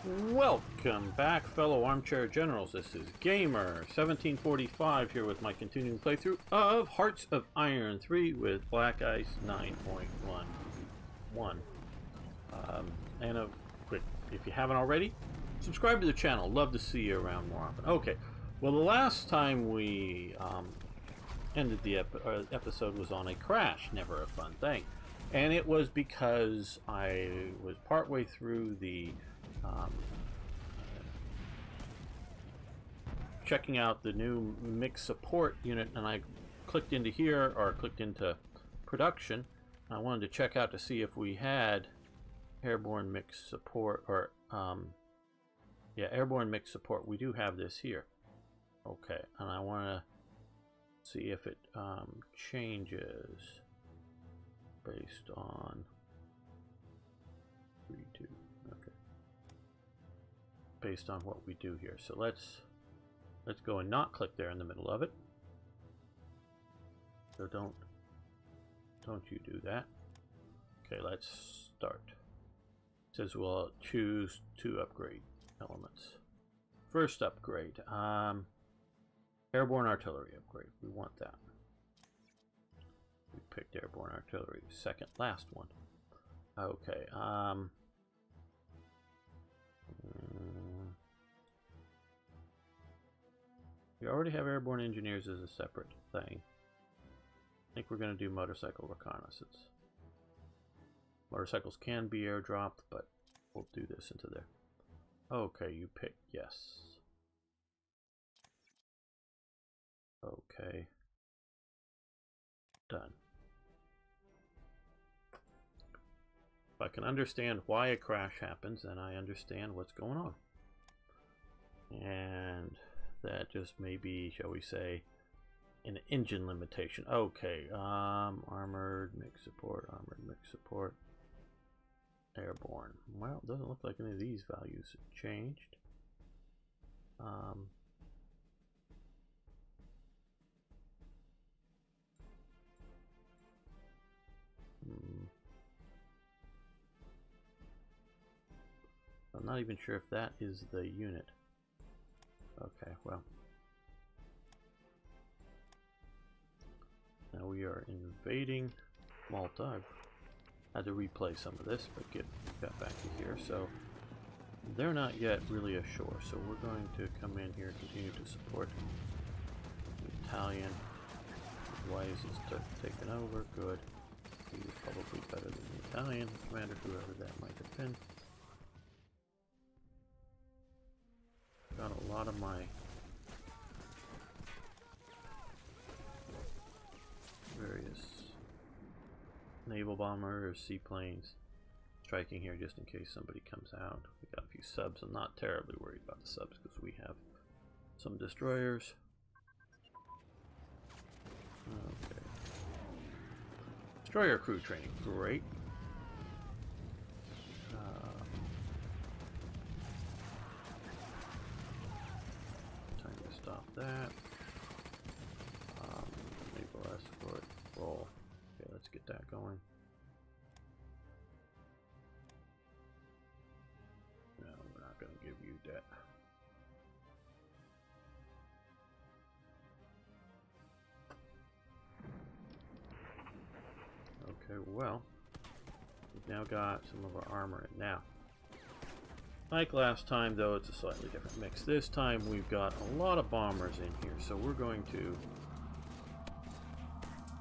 Welcome back, fellow armchair generals. This is Gamer 1745 here with my continuing playthrough of Hearts of Iron 3 with Black Ice 9.11. And a quick, if you haven't already, subscribe to the channel. Love to see you around more often. Okay, well, the last time we ended the episode was on a crash. Never a fun thing. And it was because I was partway through the checking out the new mix support unit, and I clicked into here, or clicked into production. I wanted to check out to see if we had airborne mix support, or yeah, airborne mix support. We do have this here. Okay, and I want to see if it changes based on 3, 2. Okay, based on what we do here. So let's go and not click there in the middle of it. So don't you do that. Okay, let's start. It says we'll choose 2 upgrade elements. First upgrade, airborne artillery upgrade. We want that. We picked airborne artillery. Second last one. Okay. We already have airborne engineers as a separate thing. I think we're going to do motorcycle reconnaissance. Motorcycles can be airdropped, but we'll do this into there. Okay, you pick yes. Okay. Done. If I can understand why a crash happens, then I understand what's going on. And that just may be, shall we say, an engine limitation. Okay, armored mix support, airborne. Well, it doesn't look like any of these values have changed. I'm not even sure if that is the unit. Okay, well. Now we are invading Malta. I've had to replay some of this, but got back to here. So they're not yet really ashore. So we're going to come in here, continue to support the Italian. Wise is taken over. Good. He was probably better than the Italian commander, whoever that might have been. Got a lot of my various naval bombers, seaplanes striking here just in case somebody comes out. We got a few subs. I'm not terribly worried about the subs because we have some destroyers. Okay. Destroyer crew training, great. Time to stop that. Naval escort, roll. Okay, let's get that going. No, we're not going to give you that. Okay, well, we've now got some of our armor in now. Like last time, though, it's a slightly different mix. This time we've got a lot of bombers in here, so we're going to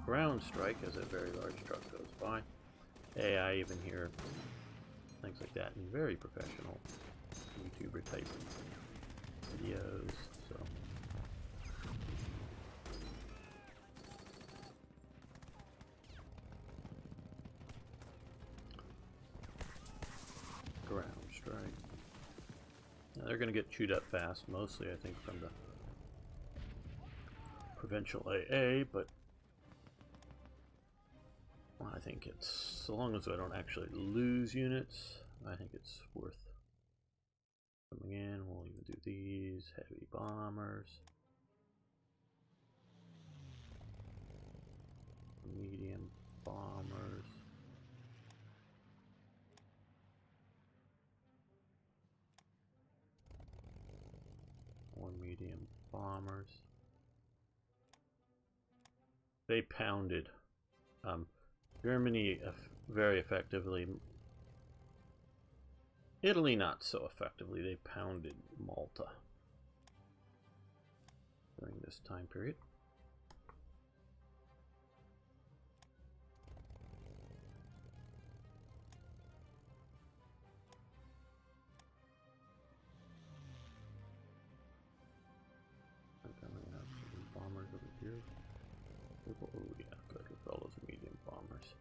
ground strike as a very large truck goes by. Hey, I even hear things like that in very professional YouTuber type videos, so. Ground strike. Now they're going to get chewed up fast, mostly I think from the provincial AA, but I think it's, so long as I don't actually lose units, I think it's worth coming in. We'll even do these heavy bombers, medium bombers. airborne medium bombers. They pounded Germany very effectively. Italy not so effectively. They pounded Malta during this time period. Bombers over here. Oh yeah, good with all those medium bombers.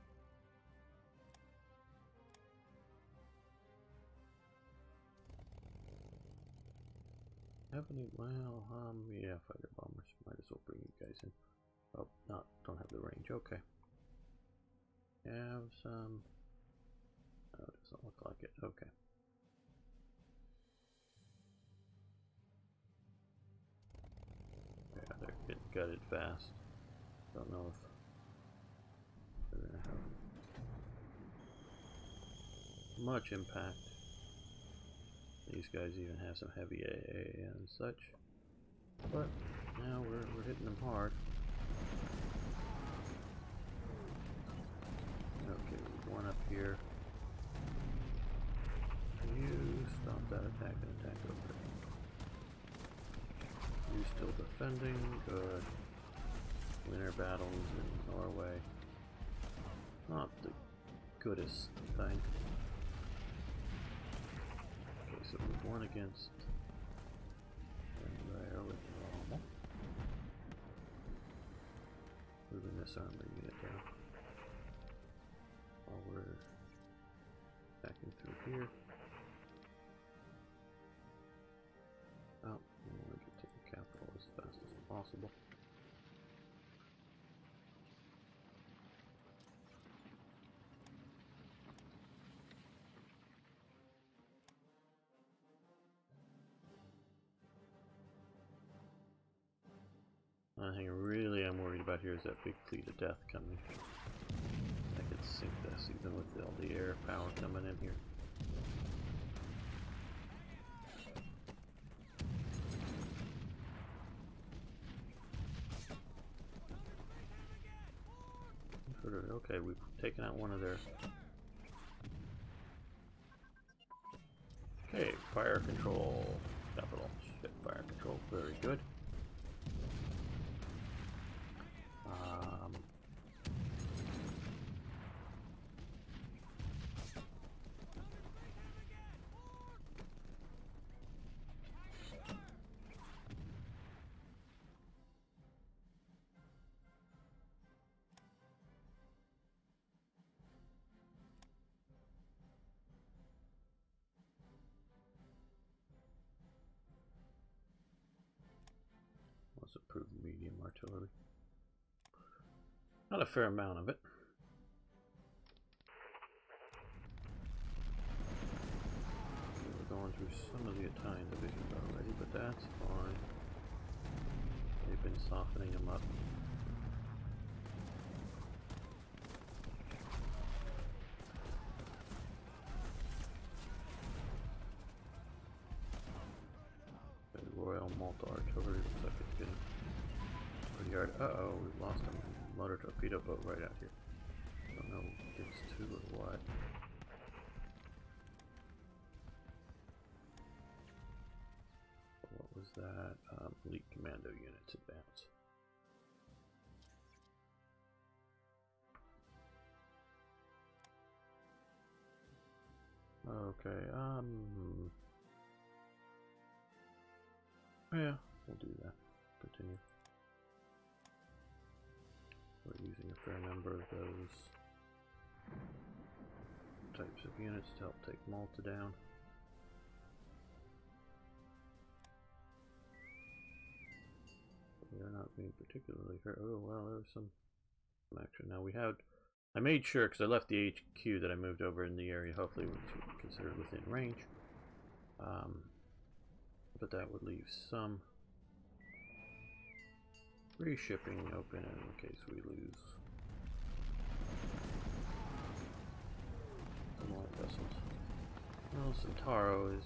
Have any? Well, yeah, fighter bombers. Might as well bring you guys in. Oh, don't have the range. Okay. Have some. Oh, it doesn't look like it. Okay. Yeah, they're getting gutted fast. Don't know if they're gonna have much impact. These guys even have some heavy AA and such. But now we're hitting them hard. Okay, one up here. You stop that attack and attack over there. You still defending? Good. Winter battles in Norway. Not the goodest thing. Okay, so we've won against there with normal. Moving this armor unit down. While we're backing through here. Oh, we want to get to the capital as fast as possible. The thing really I'm worried about here is that big fleet of death coming. I could sink this even with all the air power coming in here. Okay, we've taken out one of their... Okay, fire control. Capital. Shit, fire control. Very good. Let's approve medium artillery. Not a fair amount of it. We're going through some of the Italian divisions already, but that's fine. They've been softening them up. Royal Malta artillery looks like it's getting pretty hard. Uh-oh, we've lost a motor torpedo boat right out here. Don't know if it's two or what. What was that? Elite commando units advance. Okay, yeah, we'll do that. Continue. We're using a fair number of those types of units to help take Malta down. They're not being particularly hurt. Oh well, there was some action. Now we had. I made sure because I left the HQ that I moved over in the area. Hopefully, which we consider within range. But that would leave some free shipping open in case we lose some more vessels. Well, Centauro is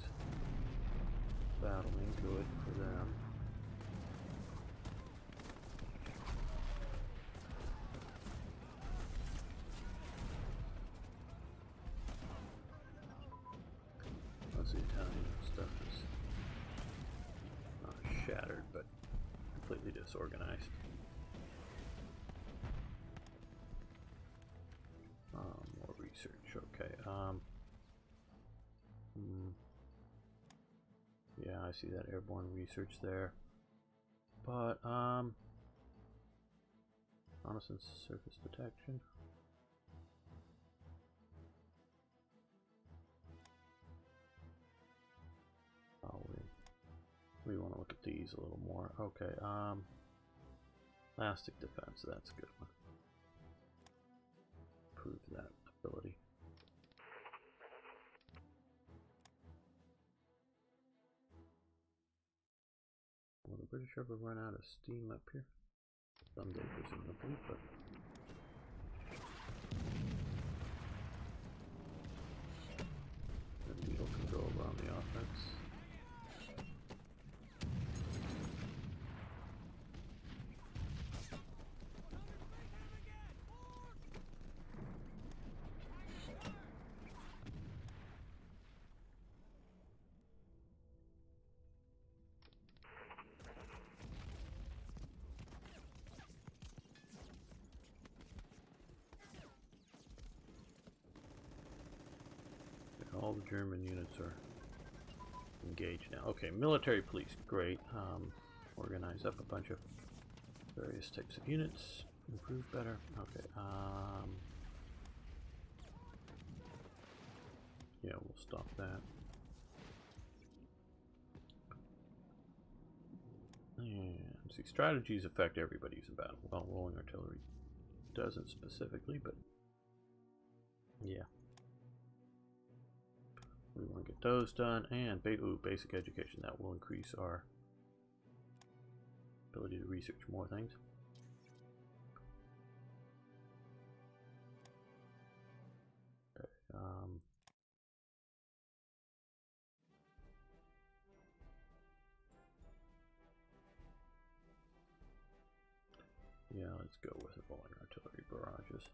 battling good for them. Most of the Italian stuff is not shattered, but completely disorganized. More research, okay. Yeah, I see that airborne research there. But, reconnaissance surface detection. Oh, we want to look at these a little more. Okay, elastic defense, that's a good one. Improve that ability. Will the British ever run out of steam up here? Someday, presumably, but... The needle can go over on the offense. All the German units are engaged now. Okay, military police, great. Organize up a bunch of various types of units. Improve better. Okay. Yeah, we'll stop that. And see, strategies affect everybody's in battle. Well, rolling artillery doesn't specifically, but yeah. We want to get those done, and basic education. That will increase our ability to research more things. Okay, yeah, let's go with rolling artillery barrages.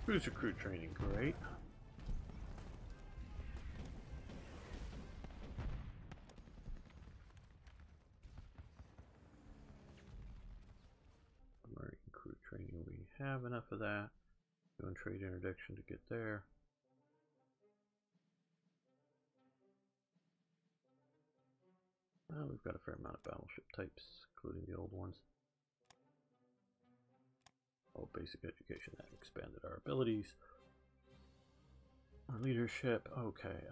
Cruiser crew training, great. Marine crew training, we have enough of that. Doing trade interdiction to get there. Well, we've got a fair amount of battleship types, including the old ones. Oh, basic education, that expanded our abilities. Our leadership, okay.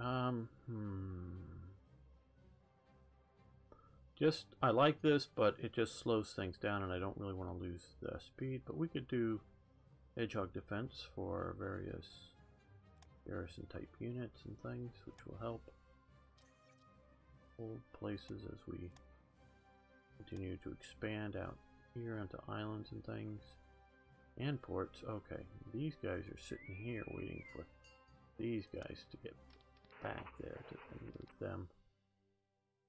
Just, I like this, but it just slows things down, and I don't really want to lose the speed. But we could do hedgehog defense for various garrison type units and things, which will help hold places as we continue to expand out here onto islands and things. And ports. Okay, these guys are sitting here waiting for these guys to get back there to move them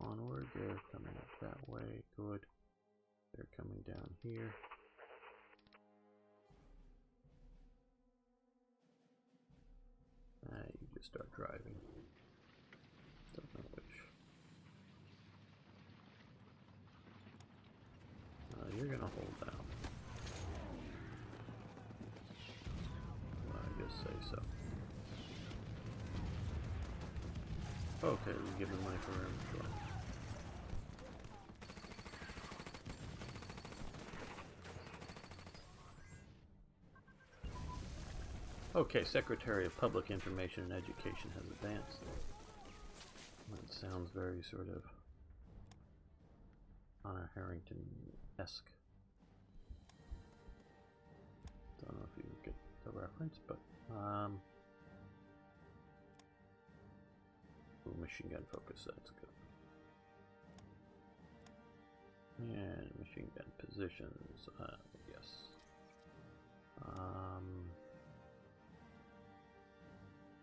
onward. They're coming up that way. Good. They're coming down here. You just start driving. Don't know which. You're gonna hold down. Say so. Okay, we give them money for inventory. Okay, Secretary of Public Information and Education has advanced. That sounds very sort of Honor Harrington-esque. Don't know if you get the reference, but Ooh, machine gun focus, that's good. And machine gun positions, yes.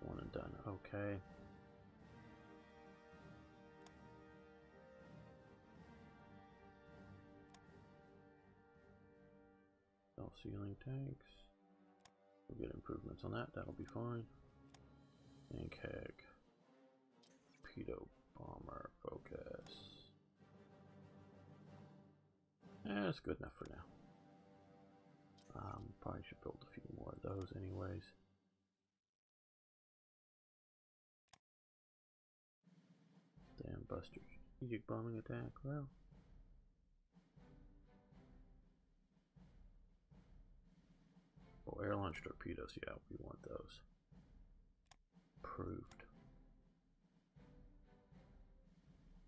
One and done, okay. Self-sealing tanks. We'll get improvements on that, that'll be fine. Tank hag. Torpedo bomber focus. That's good enough for now. Probably should build a few more of those anyways. Damn buster. Strategic bombing attack, well. Oh, air launch torpedoes, yeah, we want those. Approved.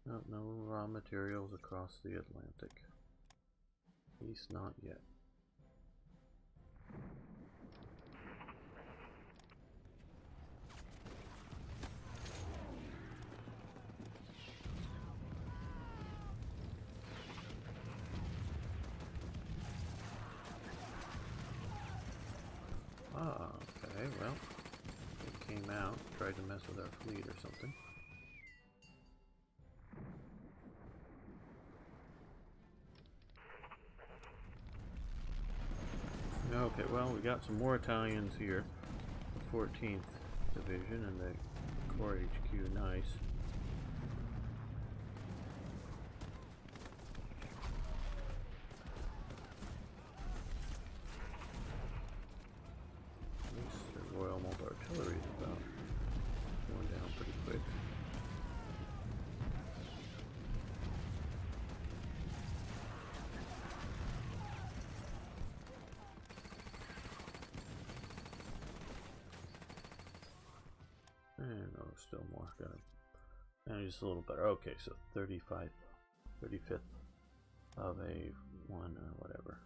No, no raw materials across the Atlantic. At least not yet. Ah, okay, well, it came out, tried to mess with our fleet or something. Okay, well, we got some more Italians here. The 14th Division and the Corps HQ, nice. At least the Royal Malta Artillery is about going down pretty quick. And oh, still more. Got to manage just a little better. Okay, so 35th of a one or whatever.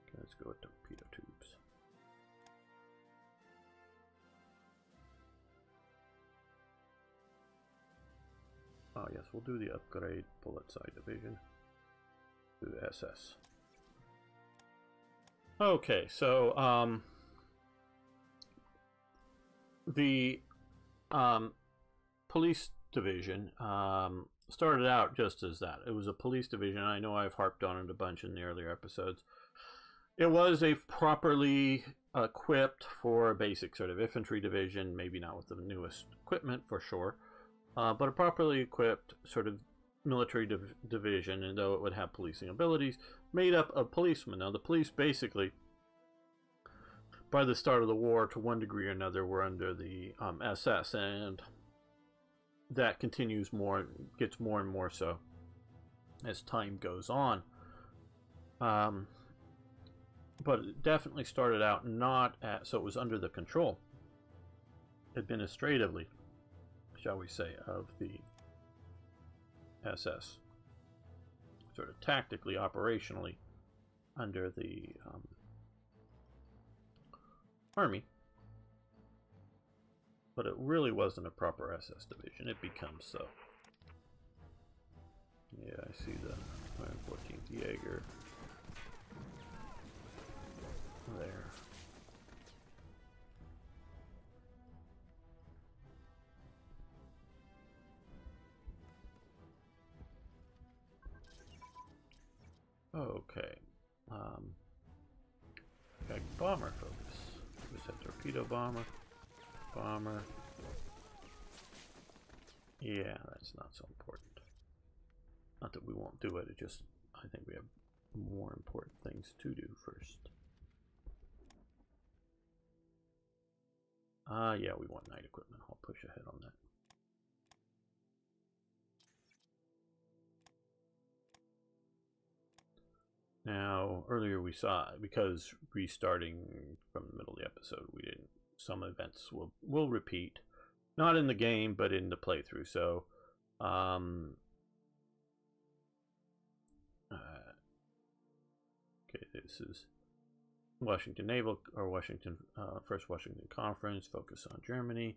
Okay, let's go with torpedo tubes. Oh yes, we'll do the upgrade bullet side division. Do the SS. Okay, so the police division started out just as that. It was a police division. I know I've harped on it a bunch in the earlier episodes. It was a properly equipped for a basic sort of infantry division, maybe not with the newest equipment for sure, but a properly equipped sort of military division, and though it would have policing abilities, made up of policemen. Now the police basically, by the start of the war, to one degree or another, were under the SS, and that continues more, gets more and more so as time goes on. But it definitely started out not at, so it was under the control, administratively, shall we say, of the SS, sort of tactically, operationally, under the Army, but it really wasn't a proper SS division. It becomes so. Yeah, I see the 114th Jaeger there. Okay. Got bomber focus. We said torpedo bomber. Bomber. Yeah, that's not so important. Not that we won't do it, it just, I think we have more important things to do first. Yeah, we want night equipment. I'll push ahead on that. Now, earlier we saw, because restarting from the middle of the episode, we didn't, some events will repeat. Not in the game, but in the playthrough. So, okay, this is Washington Naval or Washington First Washington Conference focus on Germany.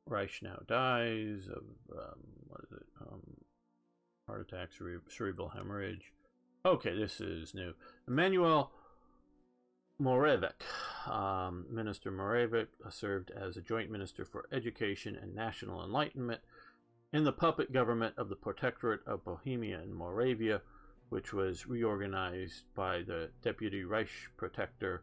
Reich now dies of what is it? Heart attack, cerebral hemorrhage. Okay, this is new. Emmanuel Moravec, Minister Moravec, served as a joint minister for education and national enlightenment in the puppet government of the Protectorate of Bohemia and Moravia, which was reorganized by the Deputy Reich Protector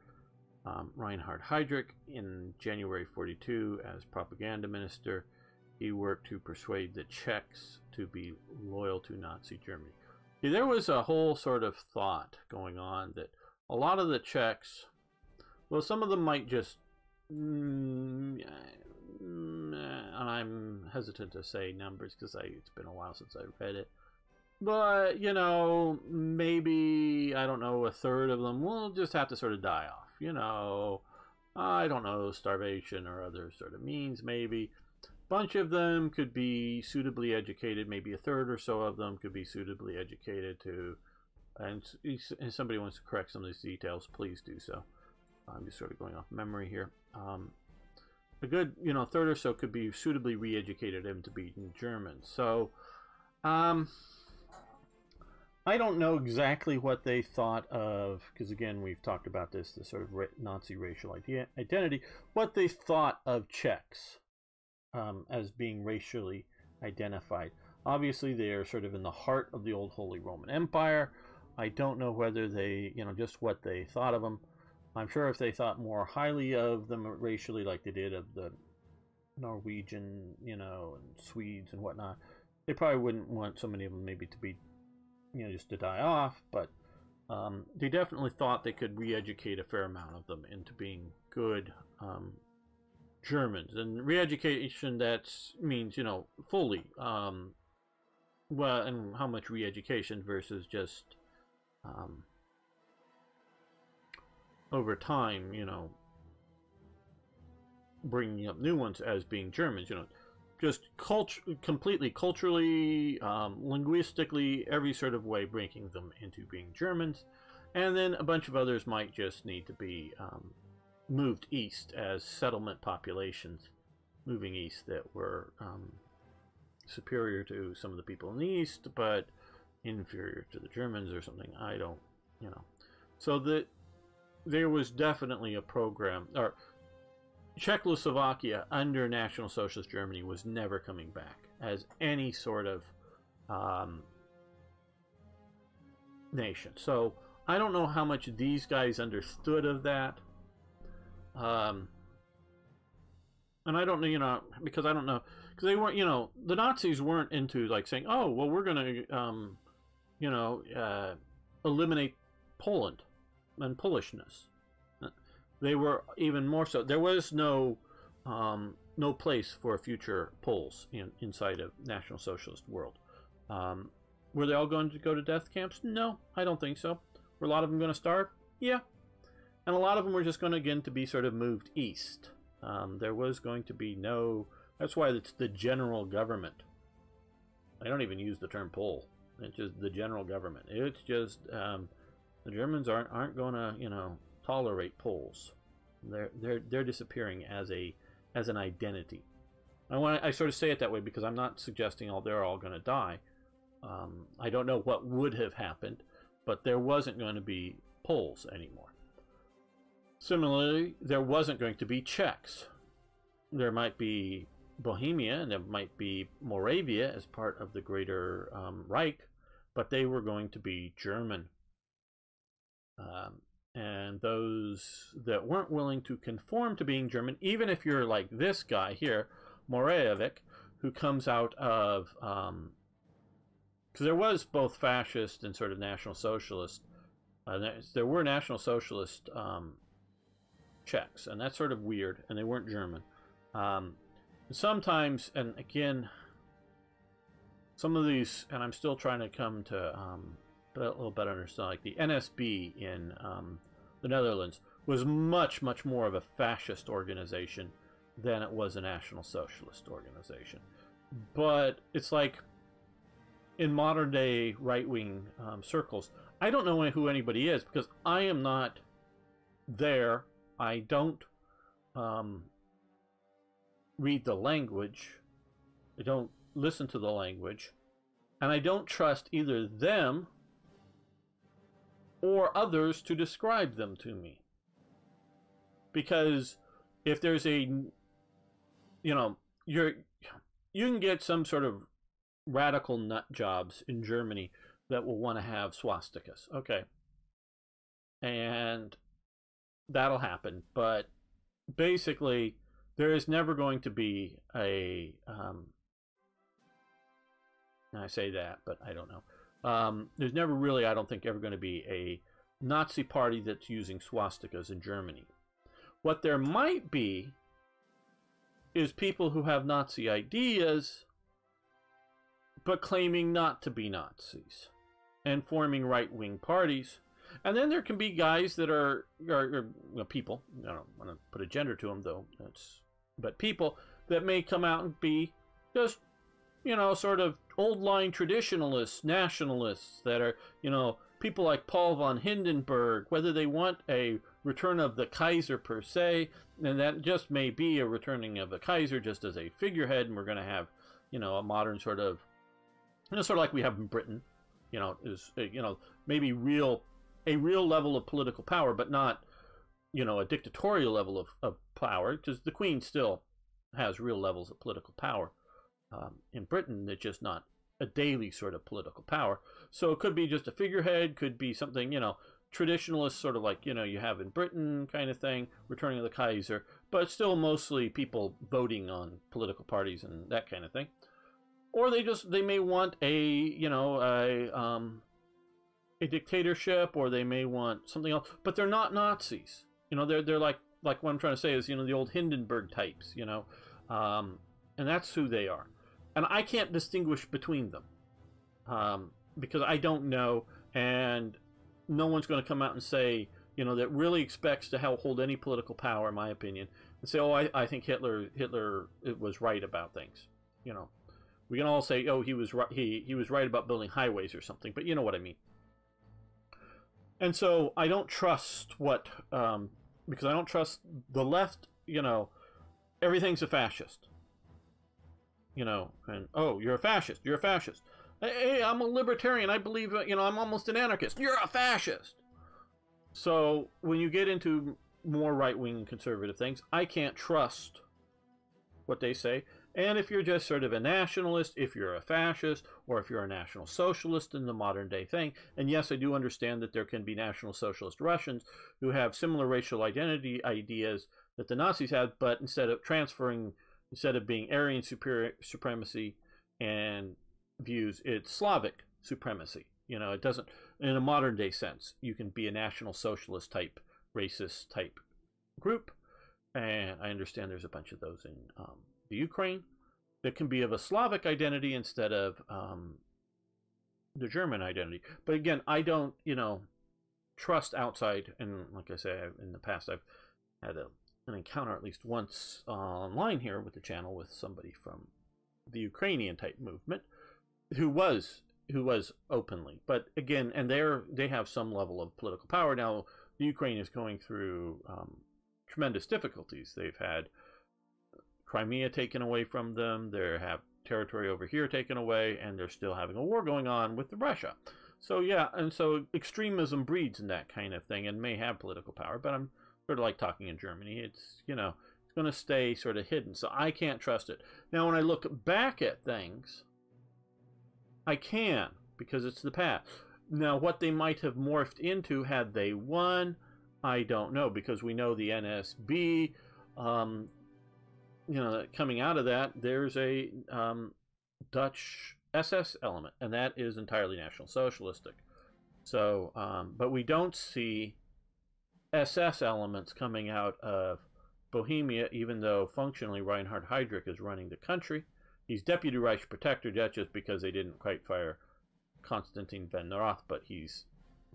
Reinhard Heydrich in January 42 as propaganda minister. He worked to persuade the Czechs to be loyal to Nazi Germany. See, there was a whole sort of thought going on that a lot of the Czechs, well, some of them might just, and I'm hesitant to say numbers because it's been a while since I read it, but, you know, maybe, I don't know, a third of them will just have to sort of die off, you know, I don't know, starvation or other sort of means, maybe. Bunch of them could be suitably educated, maybe a third or so of them could be suitably educated to, and somebody wants to correct some of these details, please do so. I'm just sort of going off memory here. A good, you know, third or so could be suitably re-educated into being German. So, I don't know exactly what they thought of, because again, we've talked about this, the sort of Nazi racial identity, what they thought of Czechs as being racially identified. Obviously, they are sort of in the heart of the old Holy Roman Empire. I don't know whether they, you know, just what they thought of them. I'm sure if they thought more highly of them racially, like they did of the Norwegian, you know, and Swedes and whatnot, they probably wouldn't want so many of them maybe to be, you know, just to die off, but they definitely thought they could re-educate a fair amount of them into being good Germans. And re-education, that means, you know, fully. Well, and how much re-education versus just over time, you know, bringing up new ones as being Germans, you know, just completely culturally, linguistically, every sort of way breaking them into being Germans. And then a bunch of others might just need to be moved east as settlement populations moving east that were superior to some of the people in the east, but inferior to the Germans or something. I don't, you know. So there was definitely a program, or Czechoslovakia under National Socialist Germany was never coming back as any sort of nation. So I don't know how much these guys understood of that. And I don't know, you know, because I don't know, because they weren't, you know, the Nazis weren't into like saying, oh, well, we're going to, you know, eliminate Poland and Polishness. They were even more so. There was no place for future Poles inside of National Socialist world. Were they all going to go to death camps? No, I don't think so. Were a lot of them going to starve? Yeah. And a lot of them were just going to, again, to be sort of moved east. There was going to be no... That's why it's the general government. I don't even use the term Pole. It's just the general government. It's just... the Germans aren't going to, you know, tolerate Poles. They're disappearing as an identity. I sort of say it that way because I'm not suggesting they're all going to die. I don't know what would have happened, but there wasn't going to be Poles anymore. Similarly, there wasn't going to be Czechs. There might be Bohemia and there might be Moravia as part of the greater Reich, but they were going to be German. And those that weren't willing to conform to being German, even if you're like this guy here, Moravec, who comes out of, because there was both fascist and sort of National Socialist, there were National Socialist Czechs, and that's sort of weird, and they weren't German. Sometimes, and again, some of these, and I'm still trying to come to a little better understand, like the NSB in the Netherlands was much, much more of a fascist organization than it was a National Socialist organization. But it's like in modern day right-wing circles, I don't know who anybody is because I am not there. I don't read the language. I don't listen to the language. And I don't trust either them or others to describe them to me. Because if there's a, you know, you can get some sort of radical nut jobs in Germany that will want to have swastikas. Okay. And that'll happen. But basically, there is never going to be a, I say that, but I don't know. There's never really, I don't think, ever going to be a Nazi party that's using swastikas in Germany. What there might be is people who have Nazi ideas but claiming not to be Nazis and forming right-wing parties. And then there can be guys that are people, I don't want to put a gender to them though, but people that may come out and be just, you know, sort of old-line traditionalists, nationalists that are, you know, people like Paul von Hindenburg, whether they want a return of the Kaiser per se, and that just may be a returning of the Kaiser just as a figurehead, and we're going to have, you know, a modern sort of, you know, sort of like we have in Britain, you know, is, you know, maybe a real level of political power, but not, you know, a dictatorial level of power, because the Queen still has real levels of political power. In Britain, it's just not a daily sort of political power. So it could be just a figurehead, could be something, you know, traditionalist, sort of like, you know, you have in Britain kind of thing, returning of the Kaiser, but still mostly people voting on political parties and that kind of thing. Or they may want a, you know, a dictatorship, or they may want something else, but they're not Nazis. You know, they're like what I'm trying to say is, you know, the old Hindenburg types, you know, and that's who they are. And I can't distinguish between them because I don't know, and no one's going to come out and say, you know, that really expects to hold any political power, in my opinion, and say, oh, I think Hitler was right about things. You know, we can all say, oh, he was right, he was right about building highways or something, but you know what I mean. And so I don't trust because I don't trust the left. You know, everything's a fascist. You know, and oh, you're a fascist. You're a fascist. Hey, I'm a libertarian. I believe, you know, I'm almost an anarchist. You're a fascist. So when you get into more right-wing conservative things, I can't trust what they say. And if you're just sort of a nationalist, if you're a fascist, or if you're a national socialist in the modern day thing, and yes, I do understand that there can be national socialist Russians who have similar racial identity ideas that the Nazis had, but instead of being Aryan supremacy and views, it's Slavic supremacy. You know, it doesn't, in a modern day sense, you can be a national socialist type, racist type group. And I understand there's a bunch of those in the Ukraine that can be of a Slavic identity instead of the German identity. But again, I don't, you know, trust outside. And like I say, in the past, I've had an encounter at least once online here with the channel with somebody from the Ukrainian type movement who was openly, but again, and they have some level of political power. Now the Ukraine is going through tremendous difficulties. They've had Crimea taken away from them, they have territory over here taken away, and they're still having a war going on with Russia. So yeah, and so extremism breeds in that kind of thing and may have political power, but I'm sort of like talking in Germany. It's, you know, it's going to stay sort of hidden. So I can't trust it. Now, when I look back at things, I can, because it's the past. Now, what they might have morphed into had they won, I don't know, because we know the NSB, you know, coming out of that, there's a Dutch SS element, and that is entirely National Socialistic. So, but we don't see SS elements coming out of Bohemia, even though functionally Reinhard Heydrich is running the country. He's Deputy Reich Protector, that's just because they didn't quite fire Konstantin van Roth, but he's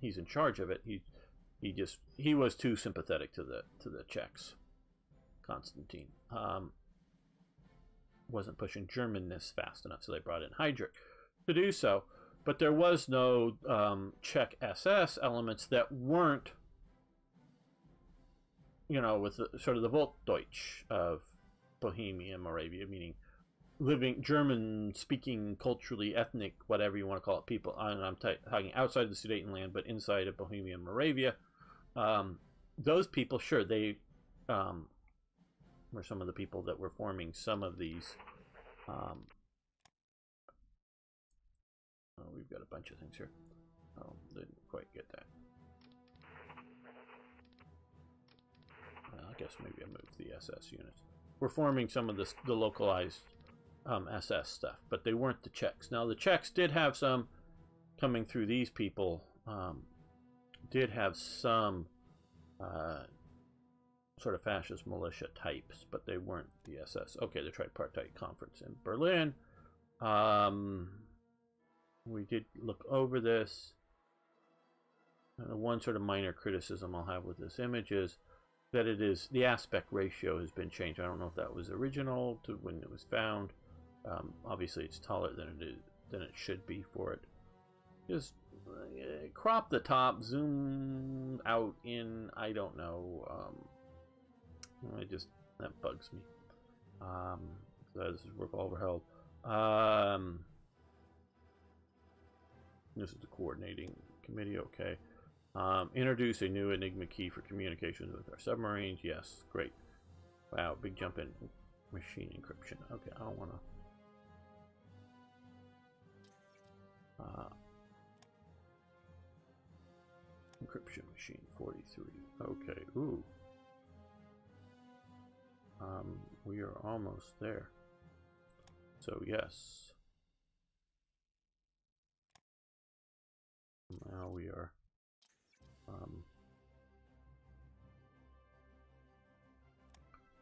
in charge of it. He was too sympathetic to the Czechs. Konstantin wasn't pushing Germanness fast enough, so they brought in Heydrich to do so. But there was no Czech SS elements that weren't you know, with the, sort of the Volksdeutsch of Bohemia, Moravia, meaning living German-speaking, culturally ethnic, whatever you want to call it, people. I'm talking outside the Sudetenland, but inside of Bohemia and Moravia. Those people, sure, they were some of the people that were forming some of these. Oh, we've got a bunch of things here. Oh, didn't quite get that. Well, I guess maybe I moved the SS units. We're forming some of this, the localized SS stuff, but they weren't the Czechs. Now, the Czechs did have some coming through these people, did have some sort of fascist militia types, but they weren't the SS. Okay, the Tripartite Conference in Berlin. We did look over this. One sort of minor criticism I'll have with this image is that it is, the aspect ratio has been changed. I don't know if that was original to when it was found. Obviously, it's taller than it should be for it. Just crop the top, zoom out in. I don't know. That bugs me. So this is revolverheld. This is the coordinating committee. Okay. Introduce a new Enigma key for communications with our submarines. Yes, great. Wow, big jump in machine encryption. Okay, I don't want to. Encryption machine 43. Okay, ooh. We are almost there. So yes. Now we are.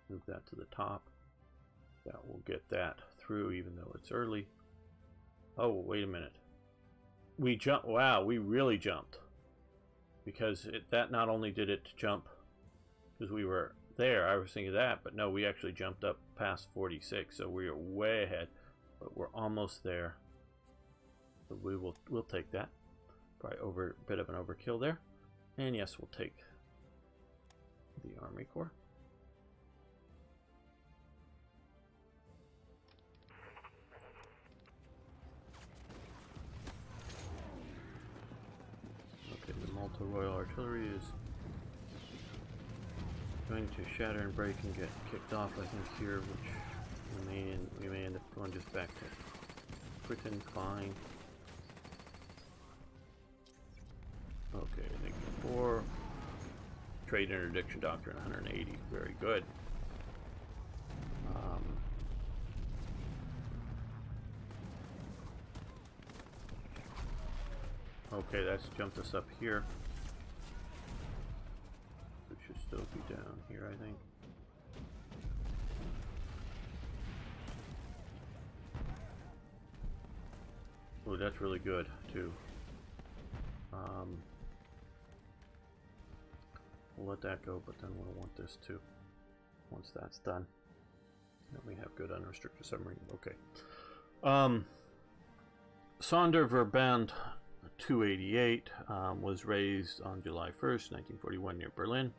Move that to the top. That will get that through, even though it's early. Oh, wait a minute. We jumped. Wow, we really jumped. Because that not only did it jump, because we were there, I was thinking that, but no, we actually jumped up past 46, so we are way ahead. But we're almost there. So we'll take that. Probably a bit of an overkill there. And yes, we'll take the Army Corps. Okay, the Malta Royal Artillery is going to shatter and break and get kicked off, I think, here, which we may end up going just back to Britain. Fine. Okay, Enigma 4. Trade Interdiction Doctrine 180. Very good. Okay, that's jumped us up here. It should still be down here, I think. Oh, that's really good, too. We'll let that go, but then we'll want this too. Once that's done, then we have good unrestricted submarine. Okay. Sonderverband 288 was raised on July 1st, 1941 near Berlin.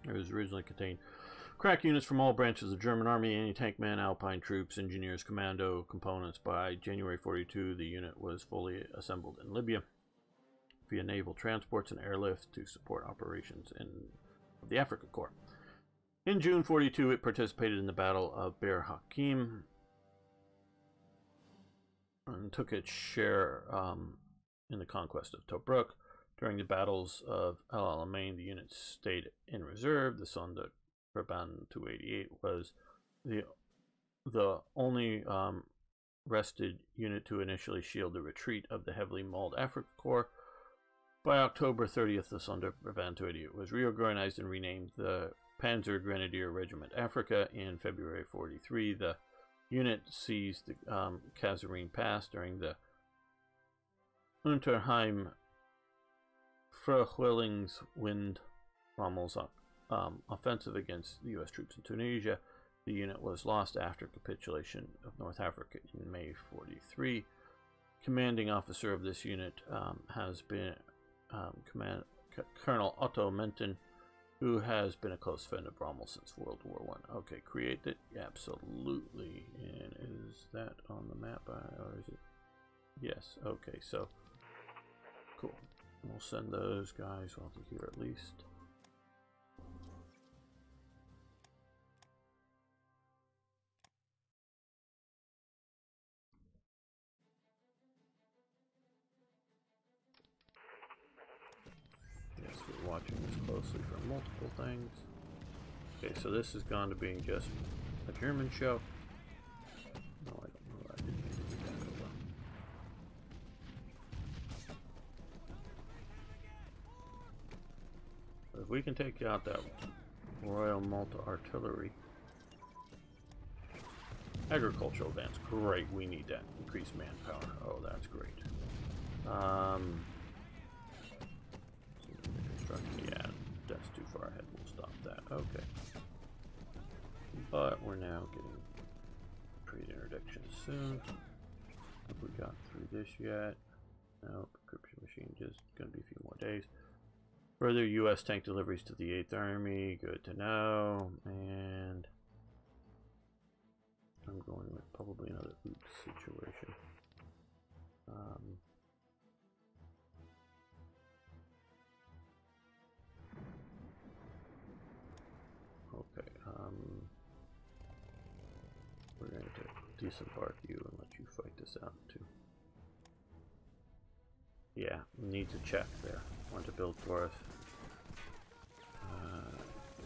It was originally contained crack units from all branches of German army, anti-tank men, Alpine troops, engineers, commando components. By January 42, the unit was fully assembled in Libya via naval transports and airlift to support operations in the Africa Corps. In June 42, it participated in the Battle of Bir Hakeim and took its share in the conquest of Tobruk. During the battles of El Alamein, the unit stayed in reserve. The Sonderverband 288 was the only rested unit to initially shield the retreat of the heavily mauled Africa Corps. By October 30th, the Sonderverband 288 was reorganized and renamed the Panzer Grenadier Regiment Africa. In February 43, the unit seized the Kasserine Pass during the Unterheim Frühlingswind Rommel's offensive against the U.S. troops in Tunisia. The unit was lost after capitulation of North Africa in May 43. Commanding officer of this unit has been Colonel Otto Menten. Who has been a close friend of Rommel since World War I? Okay, create it. Absolutely. And is that on the map? Or is it? Yes. Okay, so cool. We'll send those guys over here at least. Yes, we're watching this closely for multiple things. Okay, so this has gone to being just a German show. No, I don't know. I didn't mean to do that. But if we can take out that Royal Malta artillery. Agricultural advance, great, we need that. Increased manpower, oh that's great. Yeah, that's too far ahead, we'll stop that, okay. But we're now getting trade interdiction soon. Have we got through this yet? No, encryption machine just gonna be a few more days. Further U.S. tank deliveries to the 8th Army, good to know, and I'm going with probably another oops situation. Okay, we're going to disembark you and let you fight this out too. Yeah, need to check there. Want to build for us.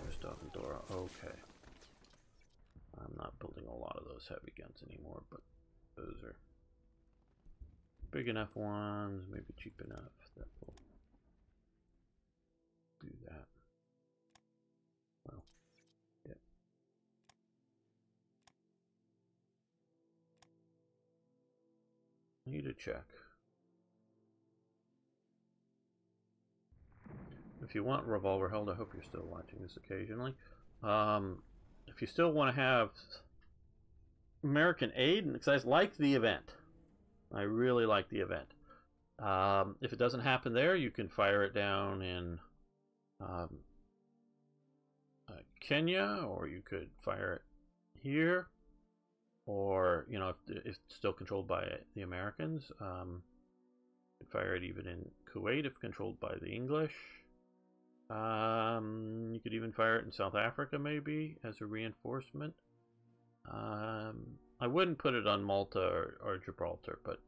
Gustav and Dora, okay. I'm not building a lot of those heavy guns anymore, but those are big enough ones, maybe cheap enough that will do that. Well, yeah. I need to check. If you want revolverheld, I hope you're still watching this occasionally. If you still want to have American aid, because I like the event. I really like the event. If it doesn't happen there, you can fire it down in Kenya, or you could fire it here, or you know, if it's still controlled by the Americans, you could fire it even in Kuwait if controlled by the English. You could even fire it in South Africa maybe as a reinforcement. I wouldn't put it on Malta or Gibraltar, but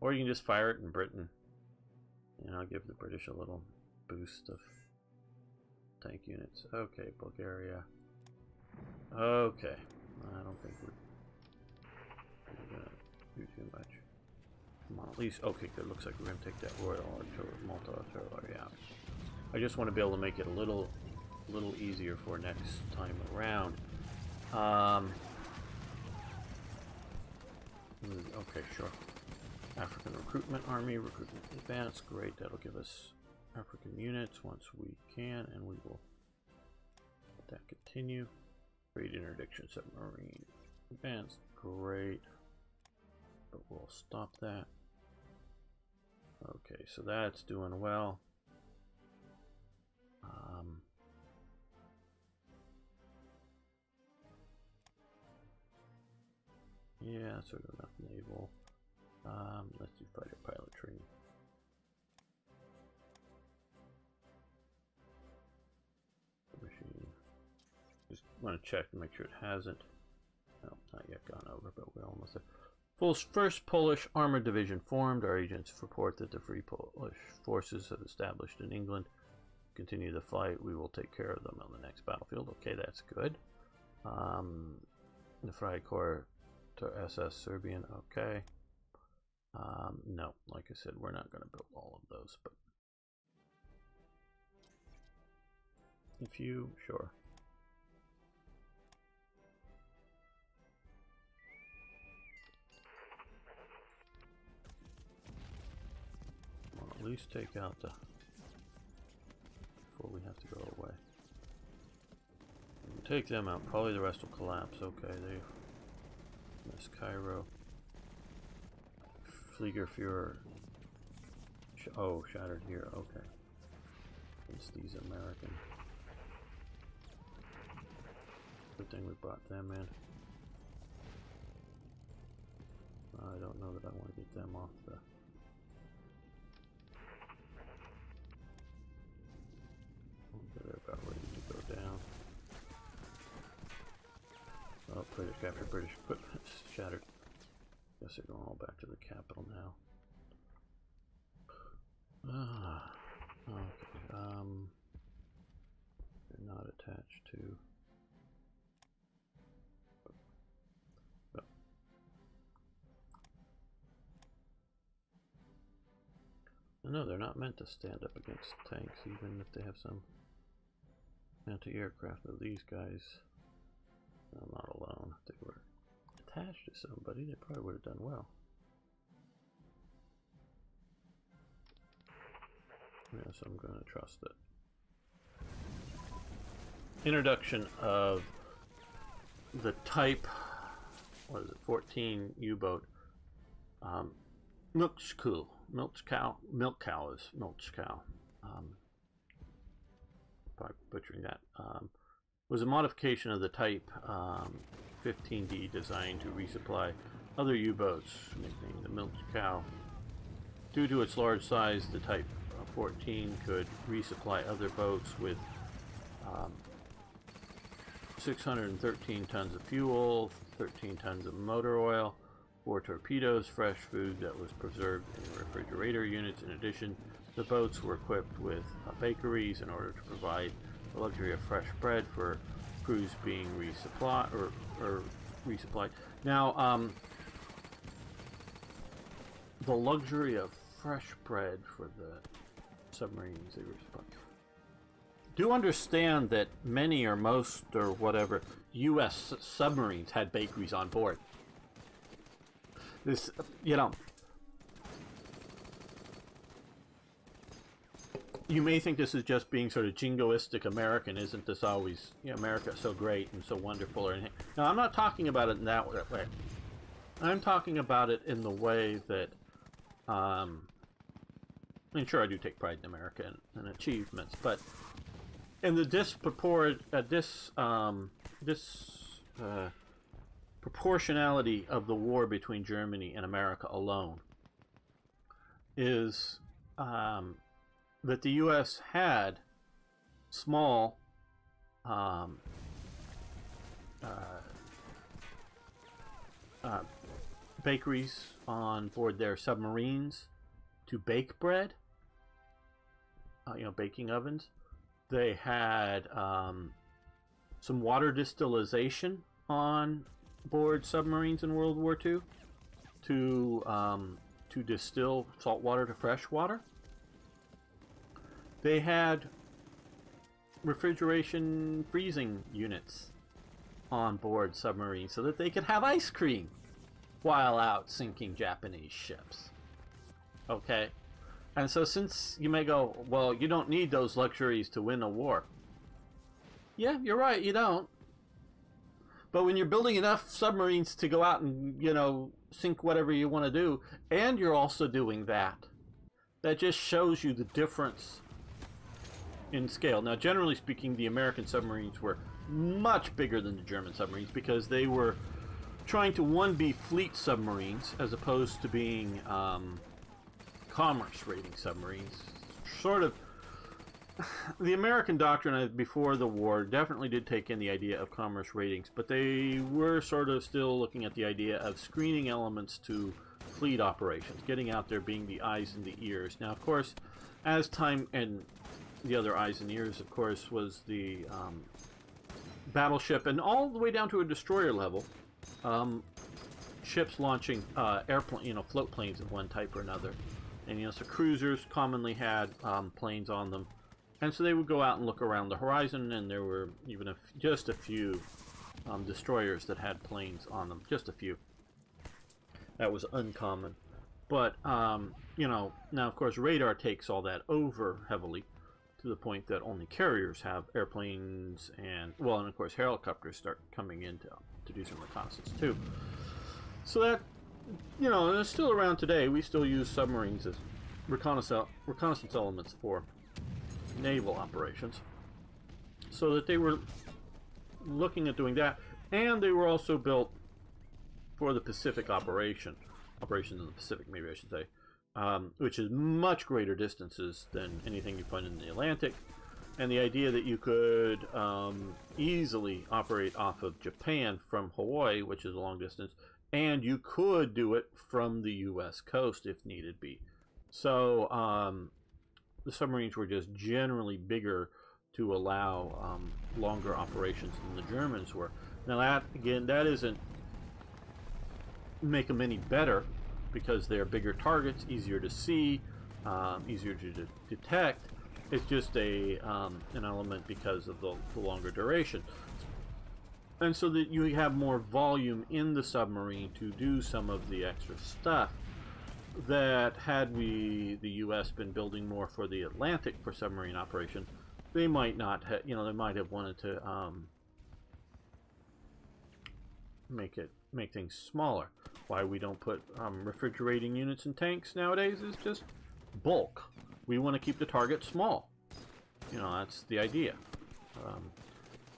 or you can just fire it in Britain. You know, give the British a little boost of tank units. Okay, Bulgaria. Okay, I don't think we're gonna do too much. Come on, at least okay. Good. Looks like we're gonna take that Royal Artillery, Malta Artillery out. I just want to be able to make it a little easier for next time around. Okay, sure. African Recruitment Army, Recruitment Advance, great. That'll give us African units once we can, and we will let that continue. Trade Interdiction Submarine Advance, great. But we'll stop that. Okay, so that's doing well. Yeah, sort of enough naval. Let's do fighter pilot training. Machine. Just want to check to make sure it hasn't. No, not yet gone over, but we're almost there. First Polish Armored Division formed. Our agents report that the Free Polish forces have established in England. Continue the fight. We will take care of them on the next battlefield. Okay, that's good. The Freikorps to SS Serbian. Okay. No, like I said, we're not going to build all of those, but if you, sure. Well, at least take out the, before we have to go away. We can take them out, probably the rest will collapse. Okay, they missed Cairo. Fliegerführer. Oh, shattered here. Okay. against these American. Good thing we brought them in. I don't know that I want to get them off the... They're about ready to go down. Oh, British capture, British equipment shattered. Guess they're going all back to the capital now. Okay. They're not attached to... Oh. No, they're not meant to stand up against tanks, even if they have some anti-aircraft. Of these guys, I'm not alone. If they were attached to somebody, they probably would have done well. Yes, I'm going to trust it. Introduction of the type, what is it, 14 U-boat, milk cow is milch cow. Probably butchering that. Was a modification of the type 15D designed to resupply other U-boats, nicknamed the milch cow. Due to its large size, the type 14 could resupply other boats with 613 tons of fuel, 13 tons of motor oil, 4 torpedoes, fresh food that was preserved in refrigerator units. In addition, the boats were equipped with bakeries in order to provide the luxury of fresh bread for crews being resupplied or resupplied. Now, the luxury of fresh bread for the submarines they were supplied. Do understand that many or most or whatever U.S. submarines had bakeries on board. This, you know, you may think this is just being sort of jingoistic American. Isn't this always, you know, America so great and so wonderful or anything? No, I'm not talking about it in that way. I'm talking about it in the way that, I mean, sure, I do take pride in America and achievements, but in the proportionality of the war between Germany and America alone is that the U.S. had small bakeries on board their submarines to bake bread, you know, baking ovens. They had some water distillation on board submarines in World War II to distill salt water to fresh water. They had refrigeration freezing units on board submarines so that they could have ice cream while out sinking Japanese ships. Okay? And so since you may go, well, you don't need those luxuries to win a war. Yeah, you're right, you don't. But when you're building enough submarines to go out and, you know, sink whatever you want to do, and you're also doing that, that just shows you the difference in scale. Now, generally speaking, the American submarines were much bigger than the German submarines because they were trying to, one, be fleet submarines as opposed to being commerce rating submarines. Sort of, the American doctrine before the war definitely did take in the idea of commerce ratings, but they were sort of still looking at the idea of screening elements to fleet operations, getting out there, being the eyes and the ears. Now, of course, as time, and the other eyes and ears, of course, was the battleship, and all the way down to a destroyer level, ships launching airplane, you know, float planes of one type or another. And, you know, so cruisers commonly had planes on them. And so they would go out and look around the horizon, and there were even just a few destroyers that had planes on them. Just a few. That was uncommon. But, you know, now, of course, radar takes all that over heavily to the point that only carriers have airplanes and, well, and, of course, helicopters start coming in to do some reconnaissance, too. So that, you know, it's still around today. We still use submarines as reconnaissance elements for naval operations. So that they were looking at doing that, and they were also built for the Pacific operations in the Pacific, maybe I should say, which is much greater distances than anything you find in the Atlantic. And the idea that you could easily operate off of Japan from Hawaii, which is a long distance, and you could do it from the U.S. coast if needed be. So the submarines were just generally bigger to allow longer operations than the Germans were. Now that, again, that isn't make them any better, because they're bigger targets, easier to see, easier to detect. It's just an element because of the longer duration. And so that you have more volume in the submarine to do some of the extra stuff that had the U.S. been building more for the Atlantic for submarine operation, they might not have, they might have wanted to make things smaller. Why we don't put refrigerating units in tanks nowadays is just bulk. We want to keep the target small. That's the idea.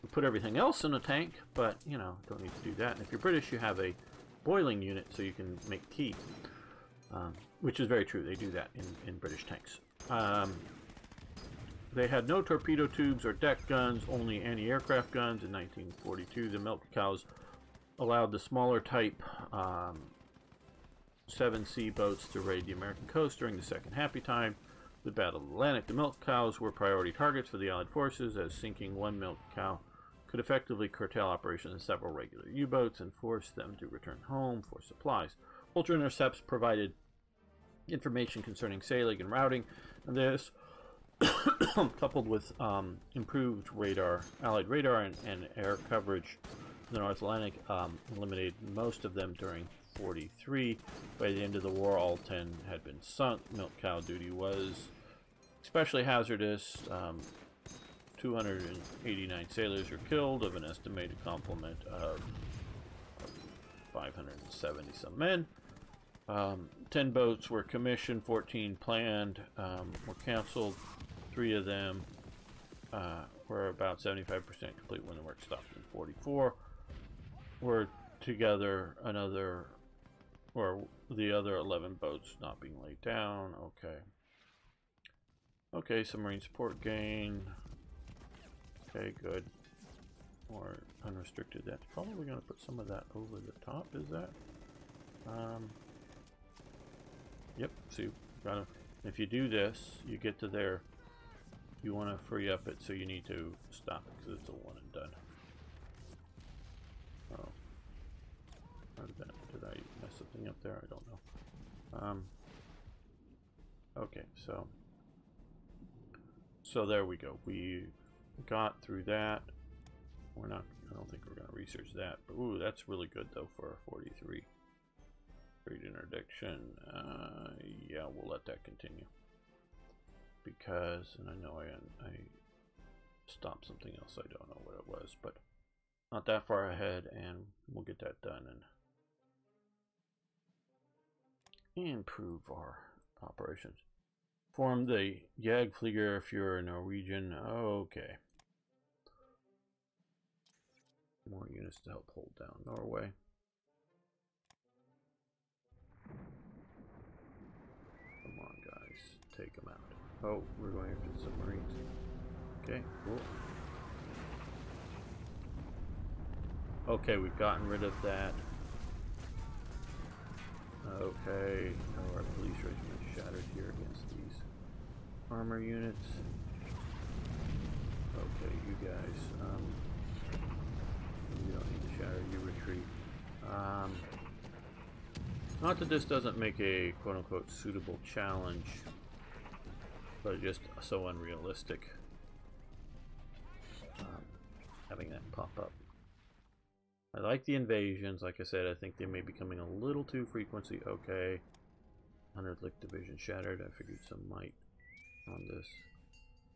We put everything else in a tank, but, don't need to do that. And if you're British, you have a boiling unit so you can make tea. Which is very true. They do that in British tanks. They had no torpedo tubes or deck guns, only anti-aircraft guns. In 1942, the milk cows allowed the smaller type 7C boats to raid the American coast during the Second Happy Time. The Battle of the Atlantic, the milk cows were priority targets for the Allied forces, as sinking one milk cow could effectively curtail operations in several regular U-boats and force them to return home for supplies. Ultra intercepts provided information concerning sailing and routing, and this, coupled with improved radar, Allied radar and air coverage in the North Atlantic, eliminated most of them during 43. By the end of the war, all 10 had been sunk. Milk cow duty was especially hazardous. 289 sailors were killed of an estimated complement of 570 some men. 10 boats were commissioned, 14 planned, were canceled. 3 of them were about 75% complete when the work stopped in 44. Were together another, or the other 11 boats not being laid down. Okay, submarine support gain. Okay, good. Or unrestricted. That's probably going to put some of that over the top. Is that? Yep. See, if you do this, you get to there. You want to free up it, so you need to stop it because it's a one and done. Oh, did I mess something up there? I don't know. Okay, so there we go. We got through that. I don't think we're going to research that, but ooh, that's really good though for a 43. Great interdiction. Yeah, we'll let that continue because, and I know I stopped something else. I don't know what it was, but not that far ahead, and we'll get that done and improve our operations. Form the Jagdflieger if you're a Norwegian. Okay. More units to help hold down Norway. Come on, guys. Take them out. Oh, we're going after the submarines. Okay, cool. Okay, we've gotten rid of that. Okay, our police regiment shattered here against these armor units. Okay, you guys, you don't need to shatter, you retreat. Not that this doesn't make a quote-unquote suitable challenge, but just so unrealistic, having that pop up. I like the invasions. Like I said, I think they may be coming a little too frequently. Okay. 100th Lick Division shattered. I figured some might on this.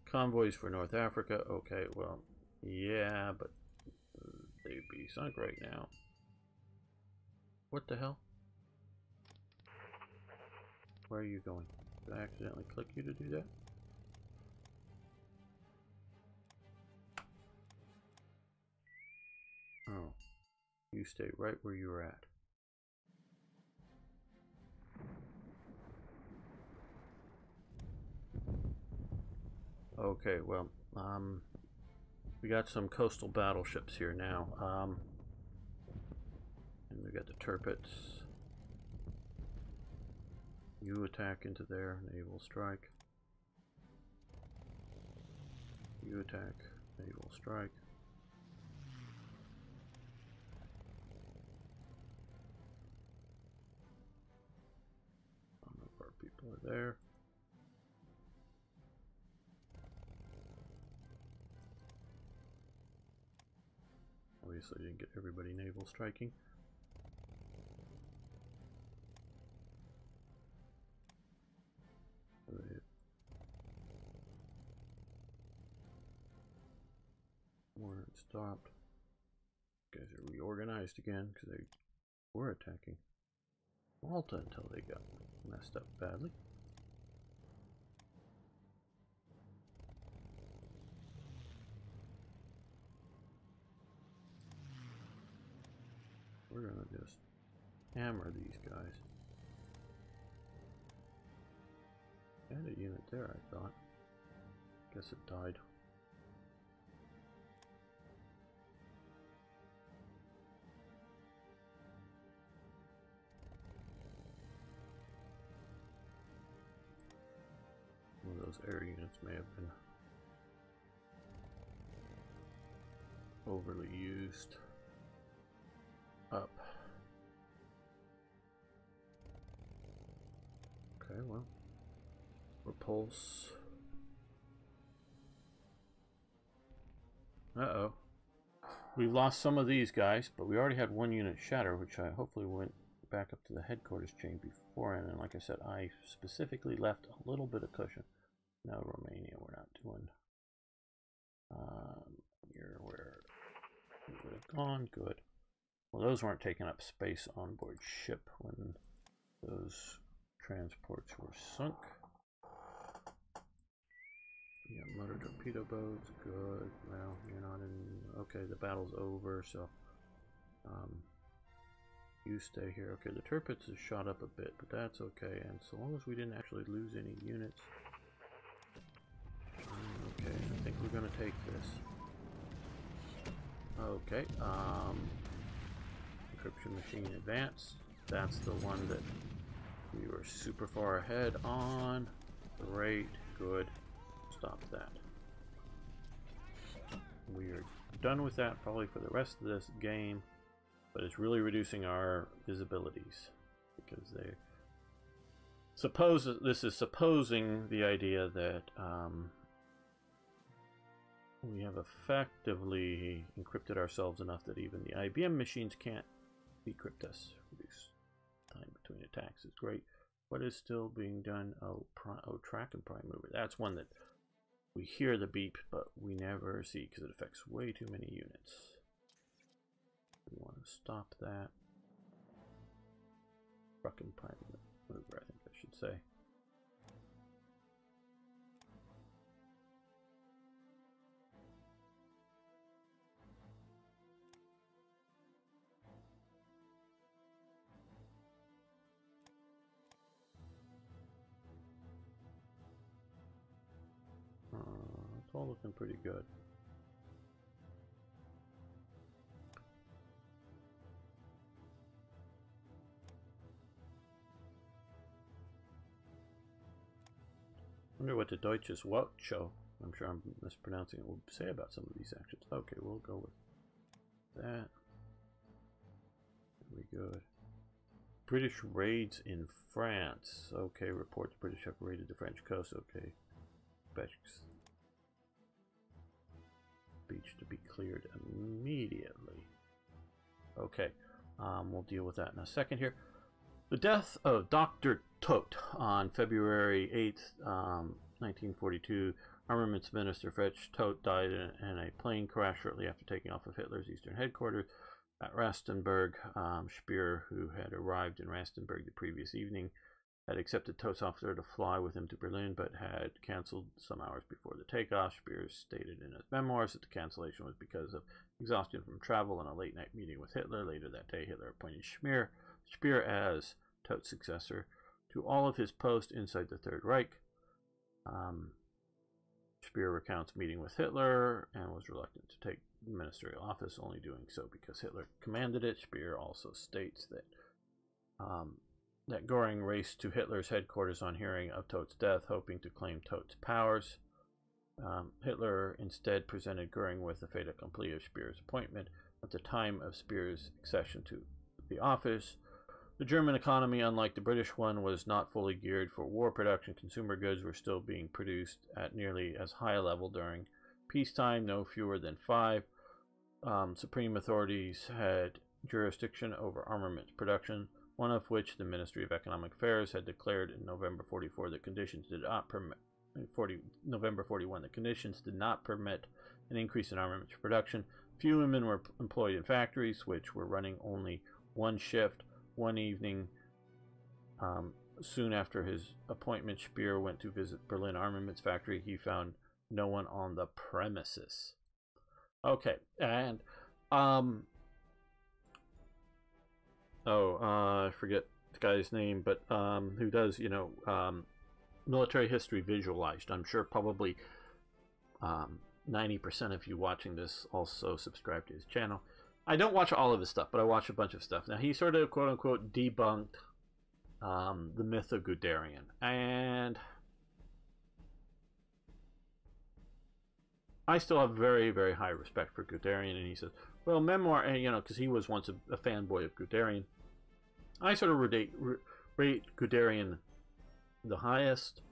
Convoys for North Africa. Okay, well, yeah, but they'd be sunk right now. What the hell? Where are you going? Did I accidentally click you to do that? You stay right where you were at. Okay, well, we got some coastal battleships here now. And we got the Tirpitz. You attack into there, naval strike. You attack, naval strike. Some of our people are there. Obviously didn't get everybody naval striking. Weren't stopped. Guys are reorganized again because they were attacking Malta until they got messed up badly. We're gonna just hammer these guys. I had a unit there, I thought. Guess it died. One of those air units may have been overly used. Up. Okay, well. Repulse. Uh-oh. We lost some of these guys, but we already had one unit shatter, which I hopefully went back up to the headquarters chain beforehand. And like I said, I specifically left a little bit of cushion. No, Romania, we're not doing. Here, where we would have gone. Good. Well, those weren't taking up space on board ship when those transports were sunk. Yeah, motor torpedo boats, good. Well, you're not in. Okay, the battle's over, so you stay here. Okay, the Tirpitz is shot up a bit, but that's okay. And so long as we didn't actually lose any units. Okay, I think we're gonna take this. Okay, encryption machine advance. That's the one that we were super far ahead on. Great, good. Stop that. We are done with that probably for the rest of this game, but it's really reducing our visibilities because they suppose this is supposing the idea that we have effectively encrypted ourselves enough that even the IBM machines can't decrypt us. Reduce time between attacks is great. What is still being done? Oh, track and prime mover. That's one that we hear the beep, but we never see because it affects way too many units. We want to stop that. Truck and prime mover, I think I should say. It's all looking pretty good. I wonder what the Deutsches show. I'm sure I'm mispronouncing it. Will say about some of these actions. Okay, we'll go with that. Very good. British raids in France. Okay, reports British have raided the French coast. Okay. Beach to be cleared immediately. Okay, we'll deal with that in a second here. The death of Dr. Todt on February 8th, 1942. Armaments Minister Fritz Todt died in a plane crash shortly after taking off of Hitler's eastern headquarters at Rastenburg. Speer, who had arrived in Rastenburg the previous evening, had accepted Todt's offer to fly with him to Berlin, but had canceled some hours before the takeoff. Speer stated in his memoirs that the cancellation was because of exhaustion from travel and a late-night meeting with Hitler. Later that day, Hitler appointed Speer as Todt's successor to all of his posts inside the Third Reich. Speer recounts meeting with Hitler and was reluctant to take ministerial office, only doing so because Hitler commanded it. Speer also states that that Göring raced to Hitler's headquarters on hearing of Todt's death, hoping to claim Todt's powers. Hitler instead presented Göring with the fait accompli of Speer's appointment. At the time of Speer's accession to the office, the German economy, unlike the British one, was not fully geared for war production. Consumer goods were still being produced at nearly as high a level during peacetime. No fewer than 5 supreme authorities had jurisdiction over armaments production, one of which, the Ministry of Economic Affairs, had declared in November 44 that conditions did not permit. November 41, the conditions did not permit an increase in armaments production. Few women were employed in factories, which were running only one shift. One evening, soon after his appointment, Speer went to visit Berlin Armaments Factory. He found no one on the premises. Okay, and I forget the guy's name, but who does, military history visualized. I'm sure probably 90% of you watching this also subscribe to his channel. I don't watch all of his stuff, but I watch a bunch of stuff. Now, he sort of, quote-unquote, debunked the myth of Guderian. And I still have very, very high respect for Guderian. And he says, well, memoir, because he was once a fanboy of Guderian. I sort of rate Guderian the highest.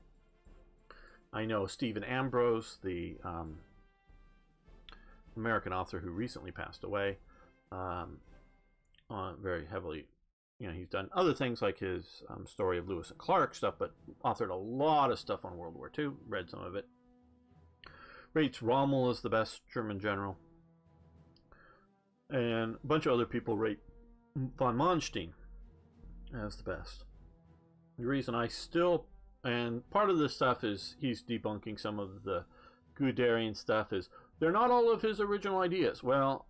I know Stephen Ambrose, the American author who recently passed away, very heavily, he's done other things like his story of Lewis and Clark stuff, but authored a lot of stuff on World War II, read some of it. Rates Rommel as the best German general, and a bunch of other people rate von Manstein as the best. The reason I still, and part of this stuff is he's debunking some of the Guderian stuff, is they're not all of his original ideas. Well,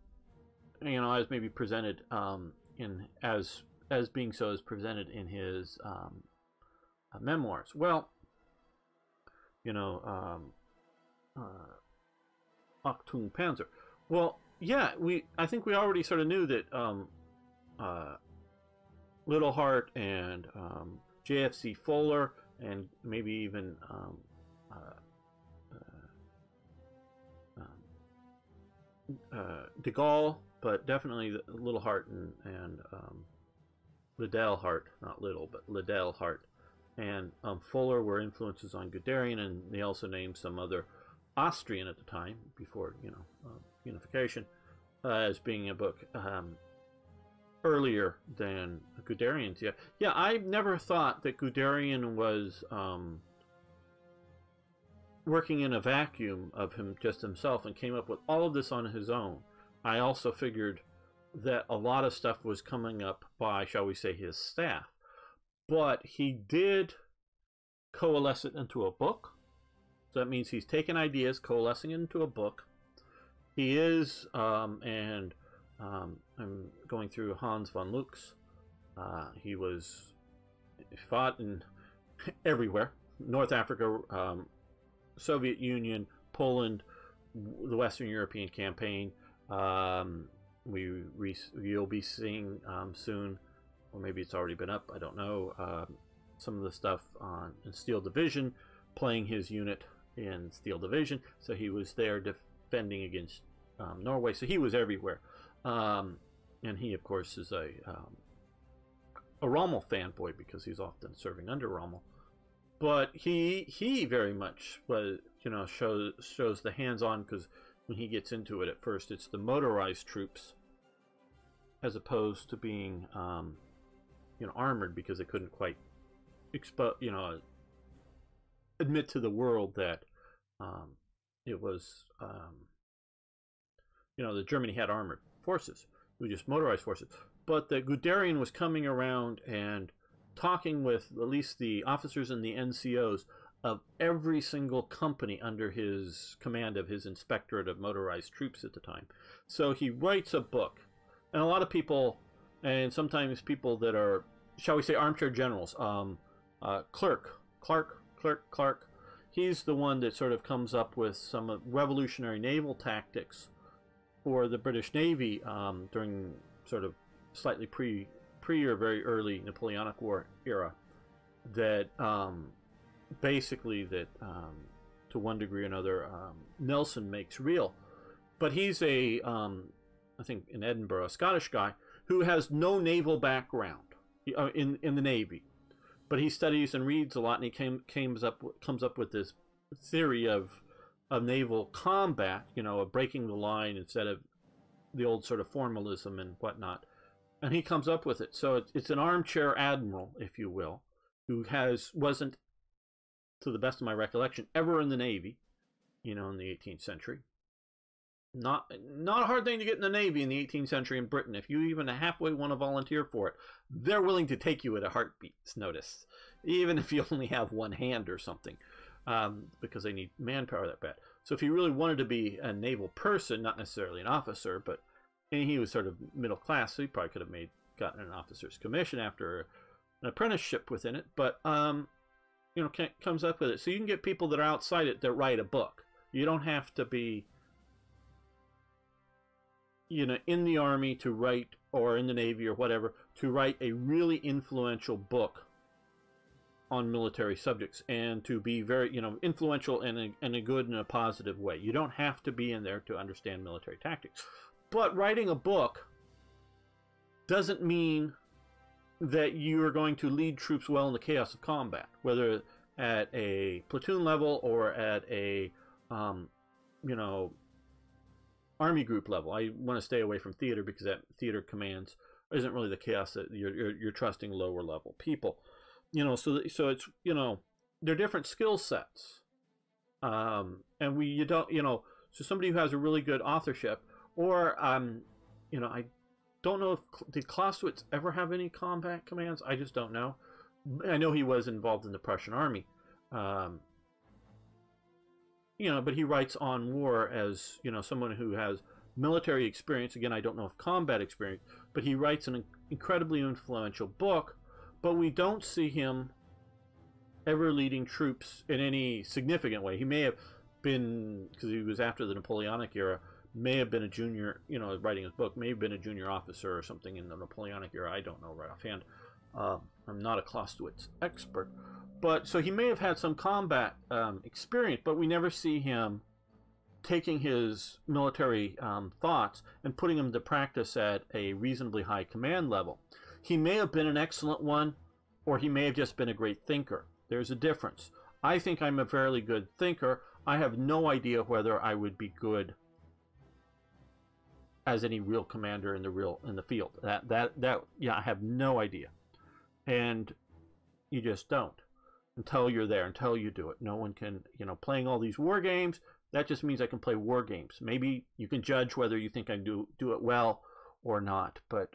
as maybe presented as being so as presented in his memoirs. Well, Achtung Panzer. Well, yeah, I think we already sort of knew that Little Heart and JFC Fuller and maybe even de Gaulle, but definitely Little Heart and Liddell Hart, not Little, but Liddell Hart, and Fuller were influences on Guderian, and they also named some other Austrian at the time, before unification, as being a book earlier than Guderian's. Yeah, I never thought that Guderian was working in a vacuum of himself and came up with all of this on his own. I also figured that a lot of stuff was coming up by, shall we say, his staff, but he did coalesce it into a book. So that means he's taken ideas, coalescing it into a book. He is, I'm going through Hans von Lux. He fought in everywhere: North Africa, Soviet Union, Poland, the Western European campaign. You'll be seeing soon, or maybe it's already been up, I don't know, some of the stuff in Steel Division, playing his unit in Steel Division. So he was there defending against Norway. So he was everywhere. And he, of course, is a Rommel fanboy because he's often serving under Rommel. But he very much was, shows the hands-on, because when he gets into it, at first it's the motorized troops as opposed to being armored, because they couldn't quite admit to the world that it was that Germany had armored forces. It was just motorized forces. But the Guderian was coming around and talking with at least the officers and the NCOs of every single company under his command of his inspectorate of motorized troops at the time. So he writes a book, and a lot of people, and sometimes people that are, shall we say, armchair generals, Clark, he's the one that sort of comes up with some revolutionary naval tactics for the British Navy during sort of slightly pre or very early Napoleonic War era, that basically that to one degree or another Nelson makes real. But he's a I think in Edinburgh, a Scottish guy who has no naval background in the Navy, but he studies and reads a lot, and he comes up with this theory of naval combat, of breaking the line instead of the old sort of formalism and whatnot. And he comes up with it. So it's an armchair admiral, if you will, who wasn't, to the best of my recollection, ever in the Navy, in the 18th century. Not a hard thing to get in the Navy in the 18th century in Britain. If you even halfway want to volunteer for it, they're willing to take you at a heartbeat's notice, even if you only have one hand or something, because they need manpower that bad. So if you really wanted to be a naval person, not necessarily an officer, but he was sort of middle class, so he probably could have gotten an officer's commission after an apprenticeship within it, but comes up with it. So you can get people that are outside it that write a book. You don't have to be in the Army to write, or in the Navy or whatever, to write a really influential book on military subjects, and to be very, influential in a good and a positive way. You don't have to be in there to understand military tactics. But writing a book doesn't mean that you are going to lead troops well in the chaos of combat, whether at a platoon level or at a, Army group level. I want to stay away from theater, because that theater commands isn't really the chaos that you're trusting lower level people. So it's, they're different skill sets. And you don't, so somebody who has a really good authorship, or, I don't know did Clausewitz ever have any combat commands? I just don't know. I know he was involved in the Prussian army. But he writes on war as, someone who has military experience. Again, I don't know if combat experience, but he writes an incredibly influential book, but we don't see him ever leading troops in any significant way. He may have been, because he was after the Napoleonic era, may have been a junior, writing his book, may have been a junior officer or something in the Napoleonic era. I don't know right offhand. I'm not a Clausewitz expert. But so he may have had some combat experience, but we never see him taking his military thoughts and putting them to practice at a reasonably high command level. He may have been an excellent one, or he may have just been a great thinker. There's a difference. I think I'm a fairly good thinker. I have no idea whether I would be good as any real commander in the field. I have no idea. And you just don't until you're there, until you do it. No one can, playing all these war games, that just means I can play war games. Maybe you can judge whether you think I do it well or not, but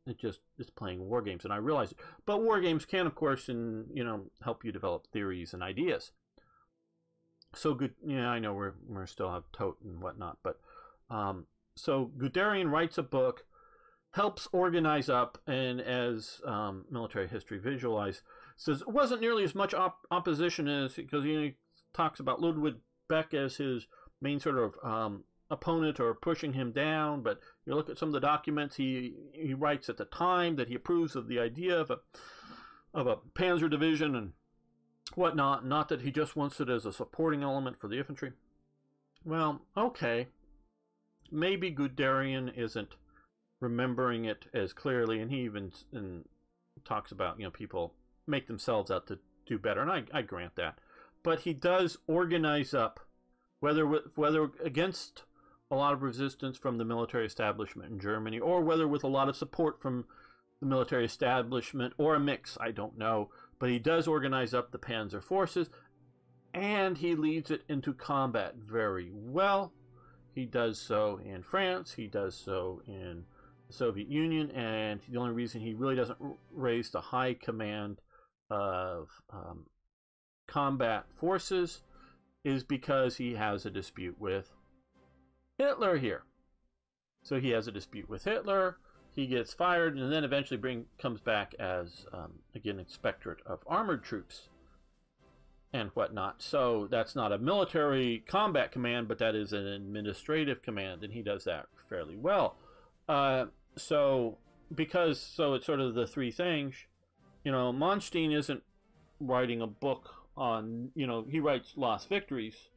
it's playing war games, and I realize it. But war games can, of course, help you develop theories and ideas. So good, I know we're still have Tote and whatnot, but so Guderian writes a book, helps organize up, and as military history visualize, says it wasn't nearly as much opposition as, because he talks about Ludwig Beck as his main sort of opponent or pushing him down, but you look at some of the documents he writes at the time that he approves of the idea of a panzer division and whatnot, not that he just wants it as a supporting element for the infantry. Well, okay, maybe Guderian isn't remembering it as clearly, and he even talks about, people make themselves out to do better, and I grant that. But he does organize up, whether against a lot of resistance from the military establishment in Germany, or whether with a lot of support from the military establishment, or a mix, I don't know. But he does organize up the panzer forces, and he leads it into combat very well. He does so in France, he does so in Soviet Union, and the only reason he really doesn't raise the high command of combat forces is because he has a dispute with Hitler here. So he has a dispute with Hitler, he gets fired, and then eventually comes back as, again, inspectorate of armored troops and whatnot. So that's not a military combat command, but that is an administrative command, and he does that fairly well. So it's sort of the three things. Monstein isn't writing a book on, he writes Lost Victories,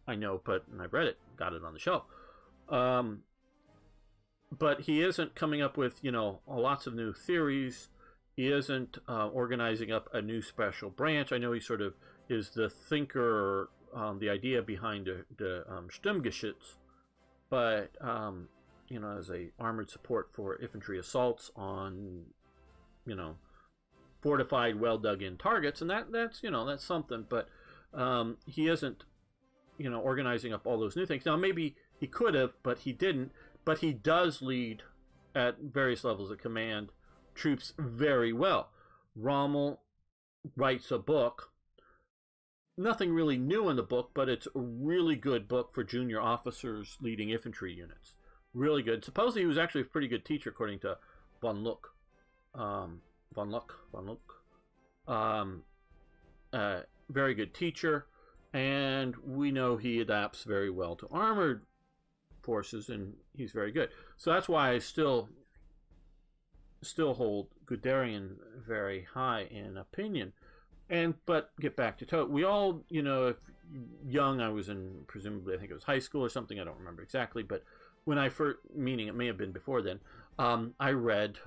I know, and I've read it, got it on the shelf. But he isn't coming up with, lots of new theories. He isn't organizing up a new special branch. I know he sort of is the thinker, the idea behind the Sturmgeschütz, but, as a armored support for infantry assaults on, fortified, well-dug-in targets, and that's something, but he isn't, organizing up all those new things. Now, maybe he could have, but he didn't, but he does lead at various levels of command troops very well. Rommel writes a book, nothing really new in the book, but it's a really good book for junior officers leading infantry units. Really good. Supposedly he was actually a pretty good teacher, according to von Luck. Very good teacher, and we know he adapts very well to armored forces, and he's very good. So that's why I still hold Guderian very high in opinion. But get back to Todt. We all, if young, I was in, presumably, I think it was high school or something, I don't remember exactly, but when I first, meaning it may have been before then, I read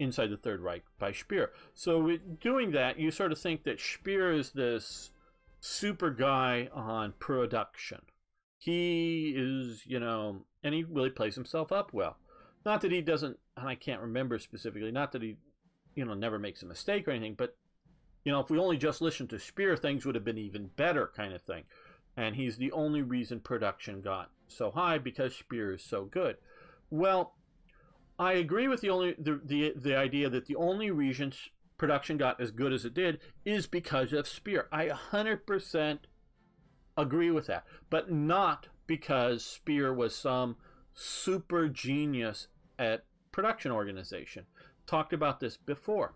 Inside the Third Reich by Speer. So doing that, you sort of think that Speer is this super guy on production. He is, and he really plays himself up well. Not that he doesn't, and I can't remember specifically, not that he, never makes a mistake or anything, but, if we only just listened to Speer, things would have been even better kind of thing. And he's the only reason production got so high, because Speer is so good. Well, I agree with the idea that the only reason production got as good as it did is because of Speer. I 100% agree with that, but not because Speer was some super genius at production organization. Talked about this before,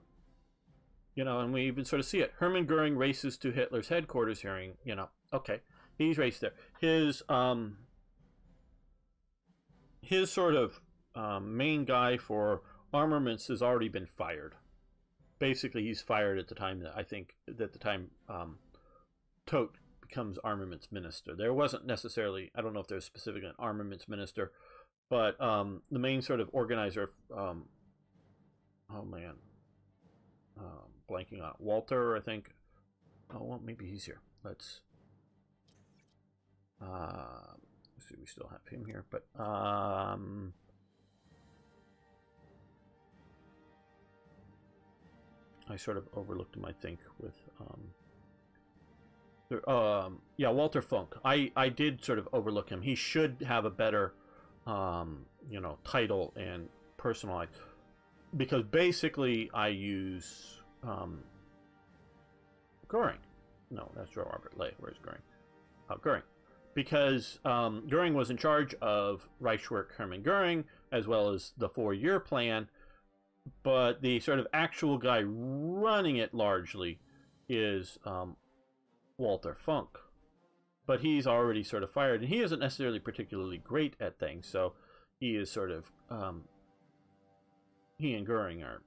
and we even sort of see it. Hermann Goering races to Hitler's headquarters hearing, okay, he's raced there. His sort of main guy for armaments has already been fired. Basically, he's fired at the time Todt becomes armaments minister. There wasn't necessarily, I don't know if there's specifically an armaments minister, but the main sort of organizer, blanking on Walter, I think. Oh, well, maybe he's here. Let's see, we still have him here, but I sort of overlooked him, I think, with Walter Funk. I did sort of overlook him. He should have a better title and personalized, because basically I use Goering. No, that's Robert Ley. Where's Goering? Goering. Because Goering was in charge of Reichswerk Hermann Goering, as well as the 4-year plan, but the sort of actual guy running it largely is Walter Funk. But he's already sort of fired, and he isn't necessarily particularly great at things, so he is sort of, he and Goering are,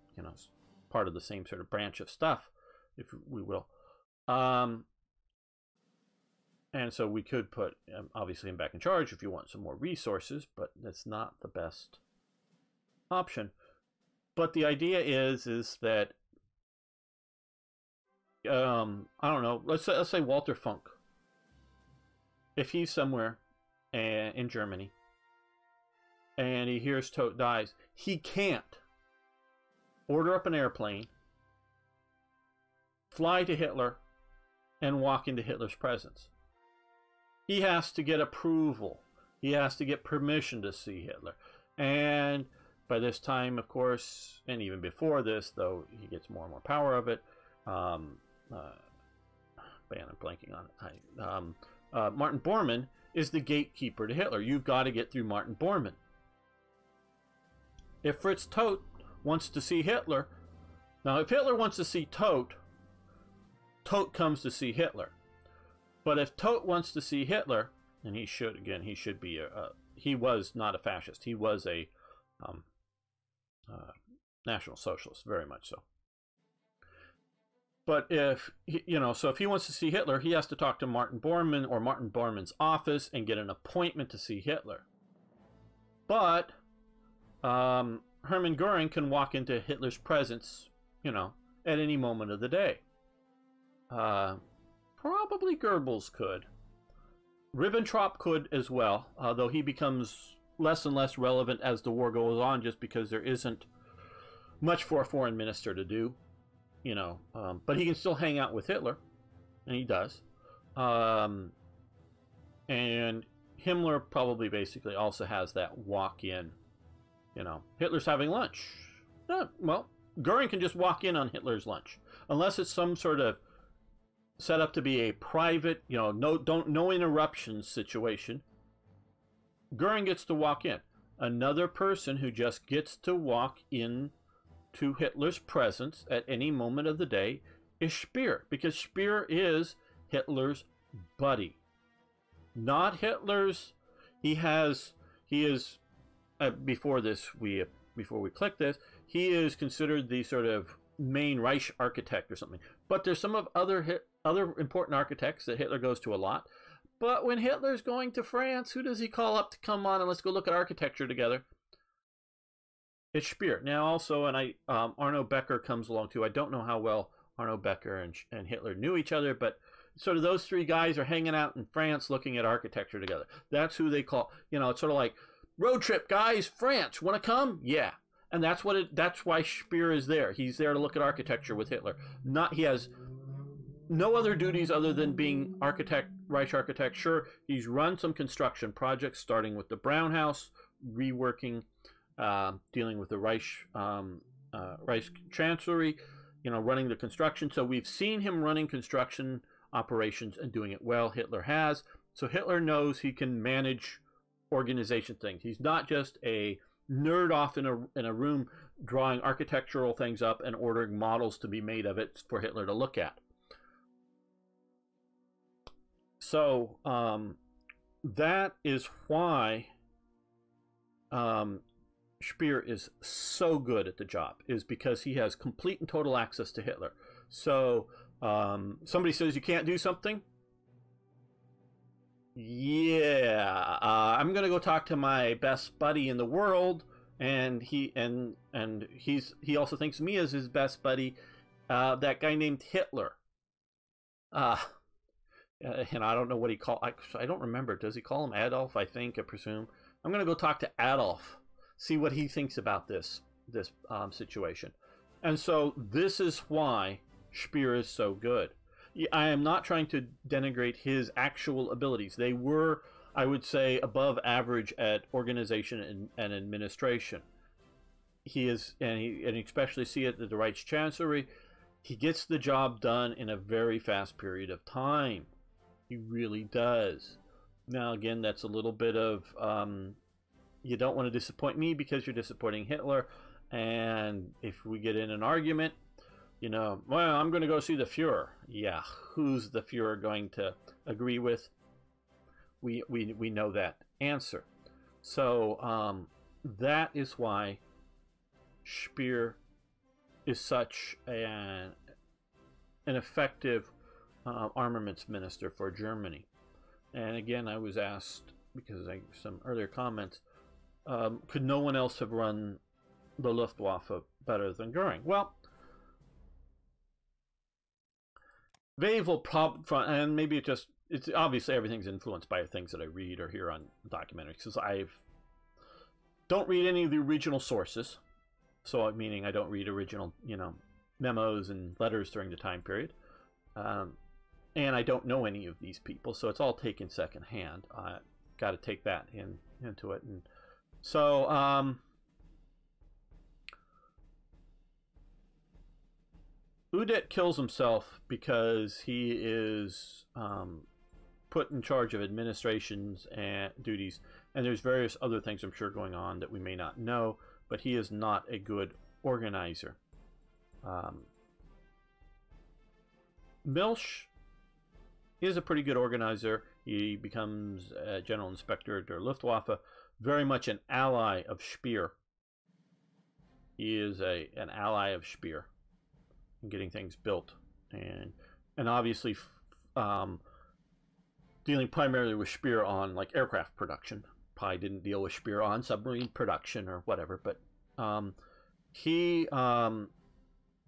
part of the same sort of branch of stuff, if we will. And so we could put, obviously, him back in charge if you want some more resources, but that's not the best option. But the idea is that, I don't know, let's say Walter Funk. If he's somewhere in Germany and he hears Todt dies, he can't order up an airplane, fly to Hitler, and walk into Hitler's presence. He has to get approval. He has to get permission to see Hitler. And by this time, of course, and even before this, though he gets more and more power of it, man, I'm blanking on it. Martin Bormann is the gatekeeper to Hitler. You've got to get through Martin Bormann. If Fritz Todt wants to see Hitler, now if Hitler wants to see Todt, Todt comes to see Hitler. But if Todt wants to see Hitler, and he should, again, he should be he was not a fascist. He was a National Socialist, very much so. But if, so if he wants to see Hitler, he has to talk to Martin Bormann or Martin Bormann's office and get an appointment to see Hitler. But Hermann Goering can walk into Hitler's presence, at any moment of the day. Probably Goebbels could. Ribbentrop could as well, though he becomes less and less relevant as the war goes on, just because there isn't much for a foreign minister to do, but he can still hang out with Hitler, and he does. And Himmler probably basically also has that walk-in, Hitler's having lunch. Well, Goering can just walk in on Hitler's lunch, unless it's some sort of set up to be a private, no interruptions situation. Goering gets to walk in. Another person who just gets to walk in to Hitler's presence at any moment of the day is Speer, because Speer is Hitler's buddy, not Hitler's. He is before we click this, he is considered the sort of main Reich architect or something. But there's some of other important architects that Hitler goes to a lot. But when Hitler's going to France, who does he call up to come on and let's go look at architecture together? It's Speer. Now also, and Arno Becker comes along too. I don't know how well Arno Becker and Hitler knew each other, but sort of those three guys are hanging out in France looking at architecture together. That's who they call, it's sort of like, road trip, guys, France, want to come? Yeah. And that's why Speer is there. He's there to look at architecture with Hitler. He has no other duties other than being Reich architect. Sure, he's run some construction projects, starting with the Brown House, reworking, dealing with the Reich Chancellery, running the construction. So we've seen him running construction operations and doing it well. Hitler has. So Hitler knows he can manage organization things. He's not just a nerd off in a room drawing architectural things up and ordering models to be made of it for Hitler to look at. So that is why Speer is so good at the job, is because he has complete and total access to Hitler. So somebody says you can't do something. Yeah, I'm gonna go talk to my best buddy in the world, and he also thinks me as his best buddy, that guy named Hitler. And I don't know what he called. I don't remember. Does he call him Adolf? I presume. I'm gonna go talk to Adolf, see what he thinks about this situation. And so this is why Speer is so good. I am not trying to denigrate his actual abilities. They were, I would say, above average at organization and administration. He is, and especially see it at the Reich Chancellery, he gets the job done in a very fast period of time. He really does. Now, again, that's a little bit of, you don't want to disappoint me because you're disappointing Hitler. And if we get in an argument, well, I'm going to go see the Fuhrer. Yeah, who's the Fuhrer going to agree with? We know that answer. So that is why Speer is such an effective armaments minister for Germany. And again, I was asked, because some earlier comments, could no one else have run the Luftwaffe better than Goering? Well, and maybe it's obviously everything's influenced by things that I read or hear on documentaries, because I don't read any of the original sources. So meaning I don't read original, memos and letters during the time period. And I don't know any of these people, so it's all taken secondhand. Got to take that into it. And So, Udet kills himself because he is put in charge of administrations and duties, and there's various other things I'm sure going on that we may not know, but he is not a good organizer. Milch is a pretty good organizer. He becomes a general inspector der Luftwaffe, very much an ally of Speer. He is an ally of Speer in getting things built, and obviously dealing primarily with Speer on like aircraft production. Probably didn't deal with Speer on submarine production or whatever, but he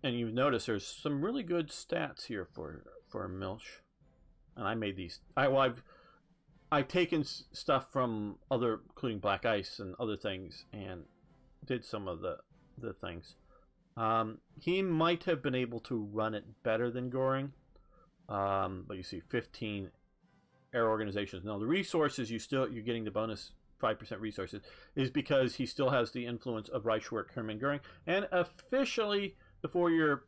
and you've noticed there's some really good stats here for Milch. And I made these. I've taken stuff from other, including Black Ice and other things, and did some of the things. He might have been able to run it better than Goring, but you see 15 air organizations. Now the resources you're getting the bonus 5% resources is because he still has the influence of Reichswehr Hermann Goering, and officially the 4-year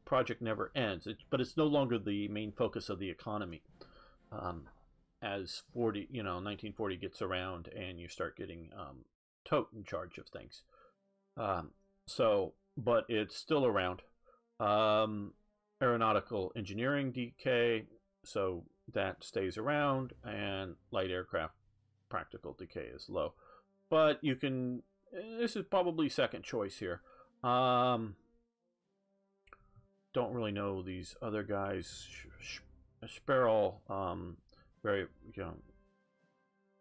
project never ends. But it's no longer the main focus of the economy. As 1940 gets around and you start getting Todt in charge of things. But it's still around. Aeronautical engineering decay, so that stays around, and light aircraft practical decay is low. But you can. This is probably second choice here. Don't really know these other guys. Sparrow, very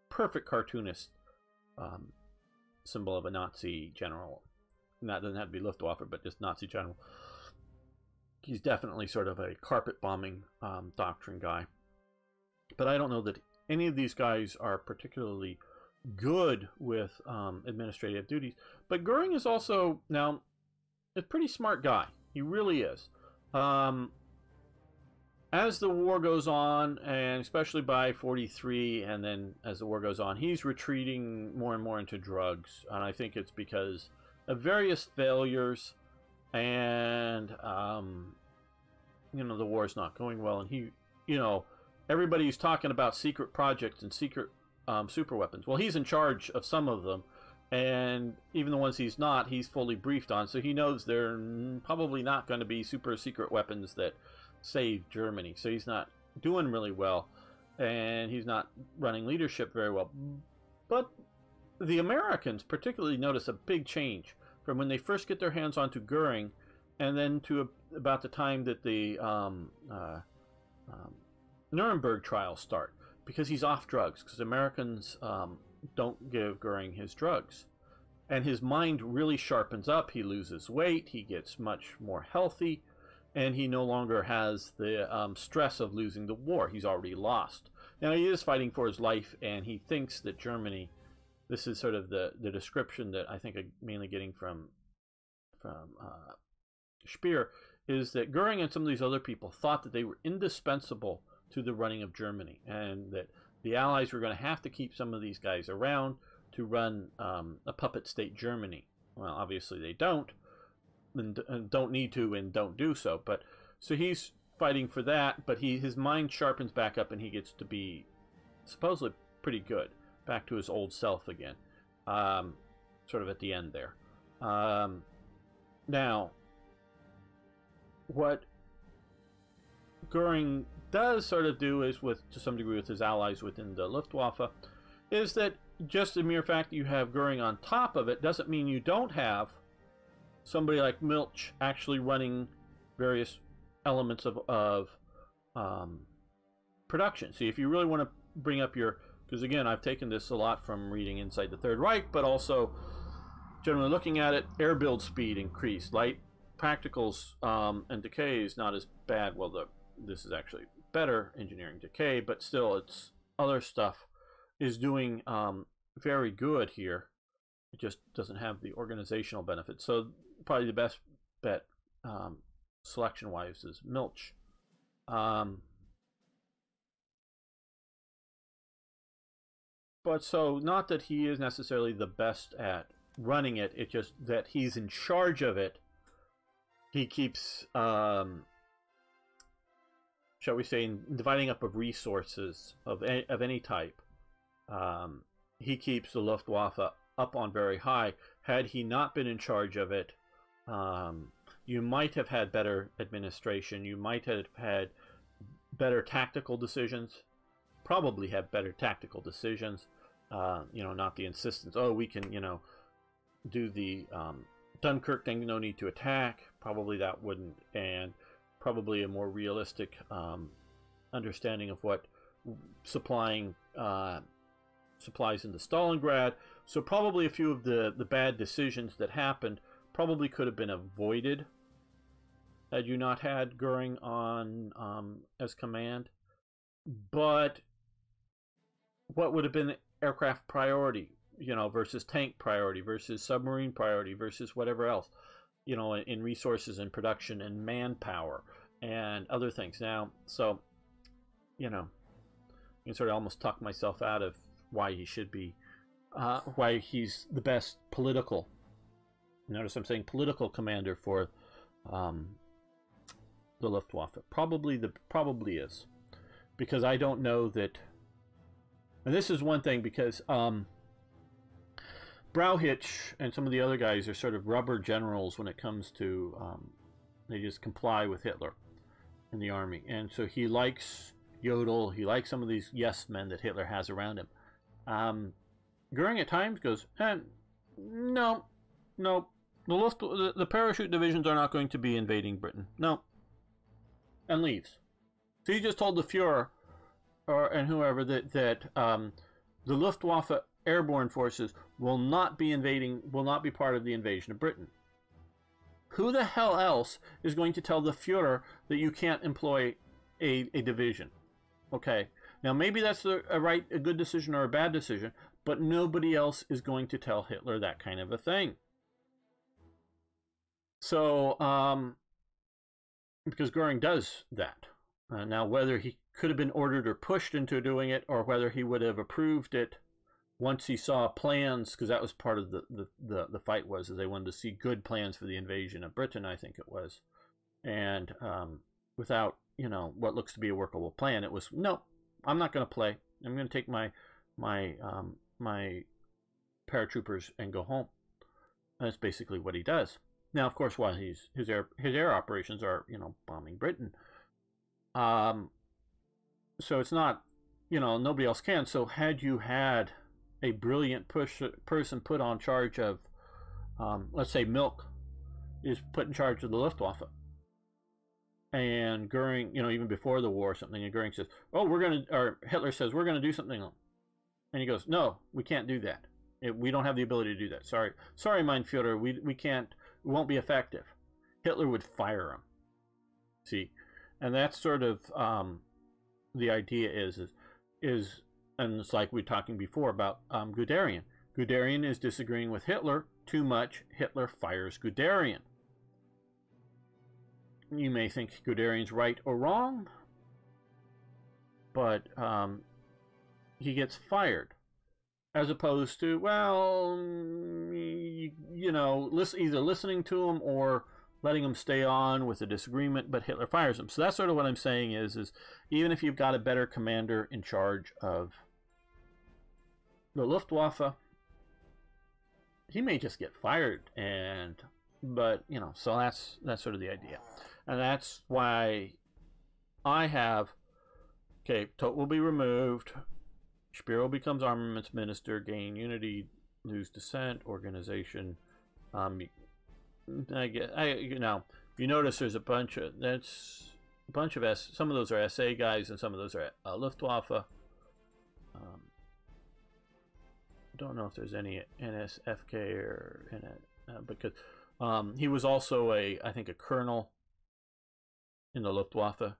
perfect cartoonist, symbol of a Nazi general. That doesn't have to be Luftwaffe, but just Nazi general. He's definitely sort of a carpet bombing doctrine guy. But I don't know that any of these guys are particularly good with administrative duties. But Goering is also now a pretty smart guy. He really is. As the war goes on, and especially by 43, and then as the war goes on, he's retreating more and more into drugs. And I think it's because of various failures, and the war's not going well, and he, everybody's talking about secret projects and secret super weapons. Well, he's in charge of some of them, and even the ones he's not, he's fully briefed on, so he knows they're probably not going to be super secret weapons that save Germany. So he's not doing really well, and he's not running leadership very well. But the Americans particularly notice a big change from when they first get their hands onto Goering, and then to about the time that the Nuremberg trials start, because he's off drugs, because Americans don't give Goering his drugs. And his mind really sharpens up. He loses weight. He gets much more healthy. And he no longer has the stress of losing the war. He's already lost. Now, he is fighting for his life, and he thinks that Germany, this is sort of the description that I think I'm mainly getting from Speer, is that Goering and some of these other people thought that they were indispensable to the running of Germany, and that the Allies were going to have to keep some of these guys around to run a puppet state Germany. Well, obviously they don't. And don't need to, and don't do so. But so he's fighting for that, but his mind sharpens back up, and he gets to be supposedly pretty good, back to his old self again, sort of at the end there. Now, what Goering does sort of do is, to some degree with his allies within the Luftwaffe, is that just the mere fact that you have Goering on top of it doesn't mean you don't have somebody like Milch actually running various elements of production. See, if you really want to bring up because again, I've taken this a lot from reading Inside the Third Reich, but also generally looking at it, air build speed increased. Light practicals and decay is not as bad. Well, this is actually better engineering decay, but still, it's other stuff is doing very good here. It just doesn't have the organizational benefits. So probably the best bet selection-wise is Milch. But so, not that he is necessarily the best at running it, it's just that he's in charge of it. He keeps, shall we say, dividing up of resources of any type. He keeps the Luftwaffe up on very high. Had he not been in charge of it, you might have had better administration. You might have had better tactical decisions. Probably have better tactical decisions. Not the insistence, oh, we can, do the Dunkirk thing, no need to attack. Probably that wouldn't. And probably a more realistic understanding of what supplying supplies into Stalingrad. So probably a few of the bad decisions that happened probably could have been avoided had you not had Goering on as command. But what would have been aircraft priority, versus tank priority, versus submarine priority, versus whatever else, in resources and production and manpower and other things. Now, so, I can sort of almost talk myself out of why he should be, why he's the best political, notice I'm saying political commander for the Luftwaffe. Probably is. Because I don't know that, and this is one thing, because Brauhitsch and some of the other guys are sort of rubber generals when it comes to, they just comply with Hitler in the army. And so he likes Jodl, he likes some of these yes men that Hitler has around him. Goering at times goes, no, the parachute divisions are not going to be invading Britain. No. And leaves. So he just told the Fuhrer and whoever that the Luftwaffe airborne forces will not be part of the invasion of Britain. Who the hell else is going to tell the Fuhrer that you can't employ a division? Okay, now maybe that's a good decision or a bad decision, but nobody else is going to tell Hitler that kind of a thing. So, because Goering does that. Now, whether he could have been ordered or pushed into doing it, or whether he would have approved it once he saw plans, because that was part of the fight, was they wanted to see good plans for the invasion of Britain, I think it was. And without, what looks to be a workable plan, it was, no, I'm not going to play. I'm going to take my paratroopers and go home. And that's basically what he does. Now, of course, while his air operations are, bombing Britain, so it's not, nobody else can. So had you had a brilliant person put on charge of, let's say Milk is put in charge of the Luftwaffe, and Goering, you know, even before the war or something, and Goering says, oh, or Hitler says, we're going to do something. And he goes, no, we can't do that. We don't have the ability to do that. Sorry, mein Führer, we can't, it won't be effective. Hitler would fire him. See? And that's sort of, the idea is, and it's like we were talking before about Guderian. Guderian is disagreeing with Hitler too much. Hitler fires Guderian. You may think Guderian's right or wrong, but he gets fired. As opposed to, well, you know, either listening to him or letting him stay on with a disagreement, but Hitler fires him. So that's sort of what I'm saying is even if you've got a better commander in charge of the Luftwaffe, he may just get fired. But you know, so that's sort of the idea. And that's why I have, okay, Todt will be removed, Spiro becomes armaments minister, gain unity, lose dissent, organization. You know, if you notice, there's a bunch of some of those are SA guys and some of those are Luftwaffe. Don't know if there's any NSFK or because he was also I think a colonel in the Luftwaffe.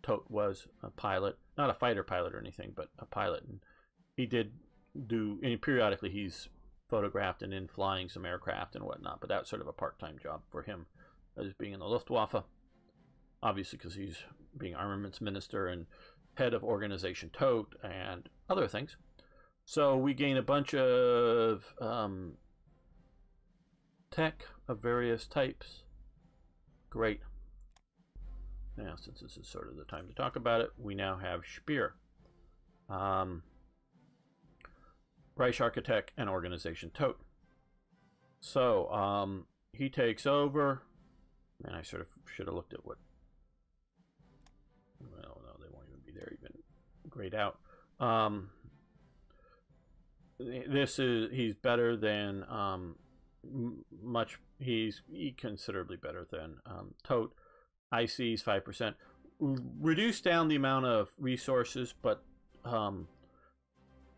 Todt was a pilot, not a fighter pilot or anything, but a pilot, and he did do. And periodically, he's photographed and in flying some aircraft and whatnot. But that's sort of a part-time job for him, as being in the Luftwaffe. Obviously, because he's being armaments minister and head of organization Todt and other things. So we gain a bunch of tech of various types. Great. Now, since this is sort of the time to talk about it, we now have Speer. Reich Architect and Organization Todt. So, he takes over. Man, I sort of should have looked at what... Well, no, they won't even be there, even grayed out. He's better than he's considerably better than Todt. IC's 5%. Reduce down the amount of resources, but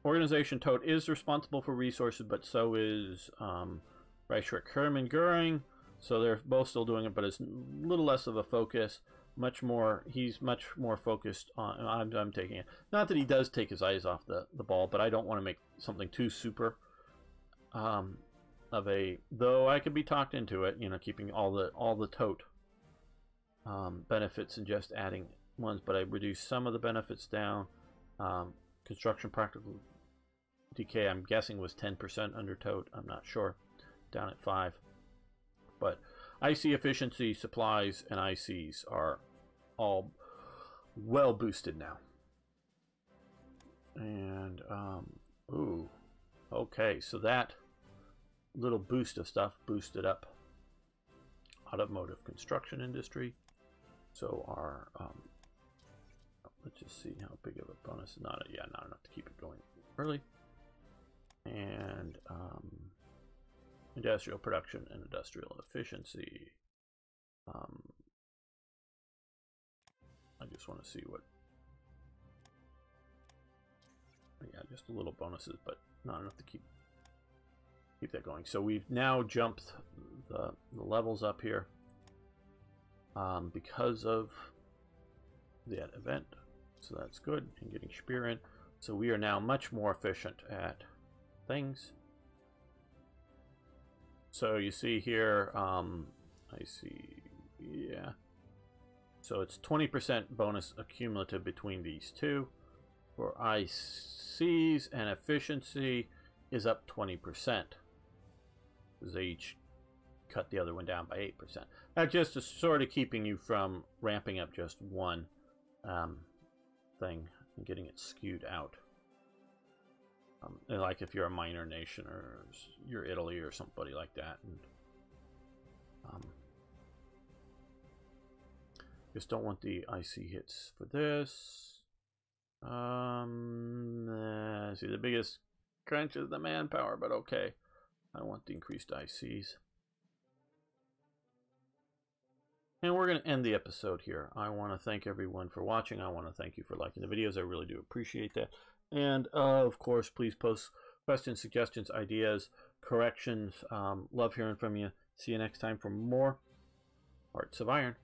Organization Todt is responsible for resources, but so is Reich Hermann Göring. So they're both still doing it, but it's a little less of a focus. He's much more focused on. I'm taking it. Not that he does take his eyes off the ball, but I don't want to make something too super of a. Though I could be talked into it, you know, keeping all the Todt benefits and just adding ones, but I reduced some of the benefits down. Construction practical decay, I'm guessing, was 10% under Todt. I'm not sure. Down at 5. But IC efficiency, supplies, and ICs are all well boosted now. And, ooh. Okay, so that little boost of stuff boosted up automotive construction industry. So our, let's just see how big of a bonus. Not enough to keep it going early. And, industrial production and industrial efficiency. I just want to see what. Yeah, just a little bonuses, but not enough to keep that going. So we've now jumped the levels up here because of that event. So that's good. And getting Speer in. So we are now much more efficient at things. So you see here, I see, yeah. So it's 20% bonus accumulative between these two. For ICs, and efficiency is up 20%. Because they each cut the other one down by 8%. That just is sort of keeping you from ramping up just one thing and getting it skewed out. Like if you're a minor nation or you're Italy or somebody like that, and just don't want the IC hits for this. See, the biggest crunch is the manpower, but okay, I want the increased ICs. And we're going to end the episode here. I want to thank everyone for watching. I want to thank you for liking the videos. I really do appreciate that. And of course, please post questions, suggestions, ideas, corrections. Love hearing from you. See you next time for more Hearts of Iron.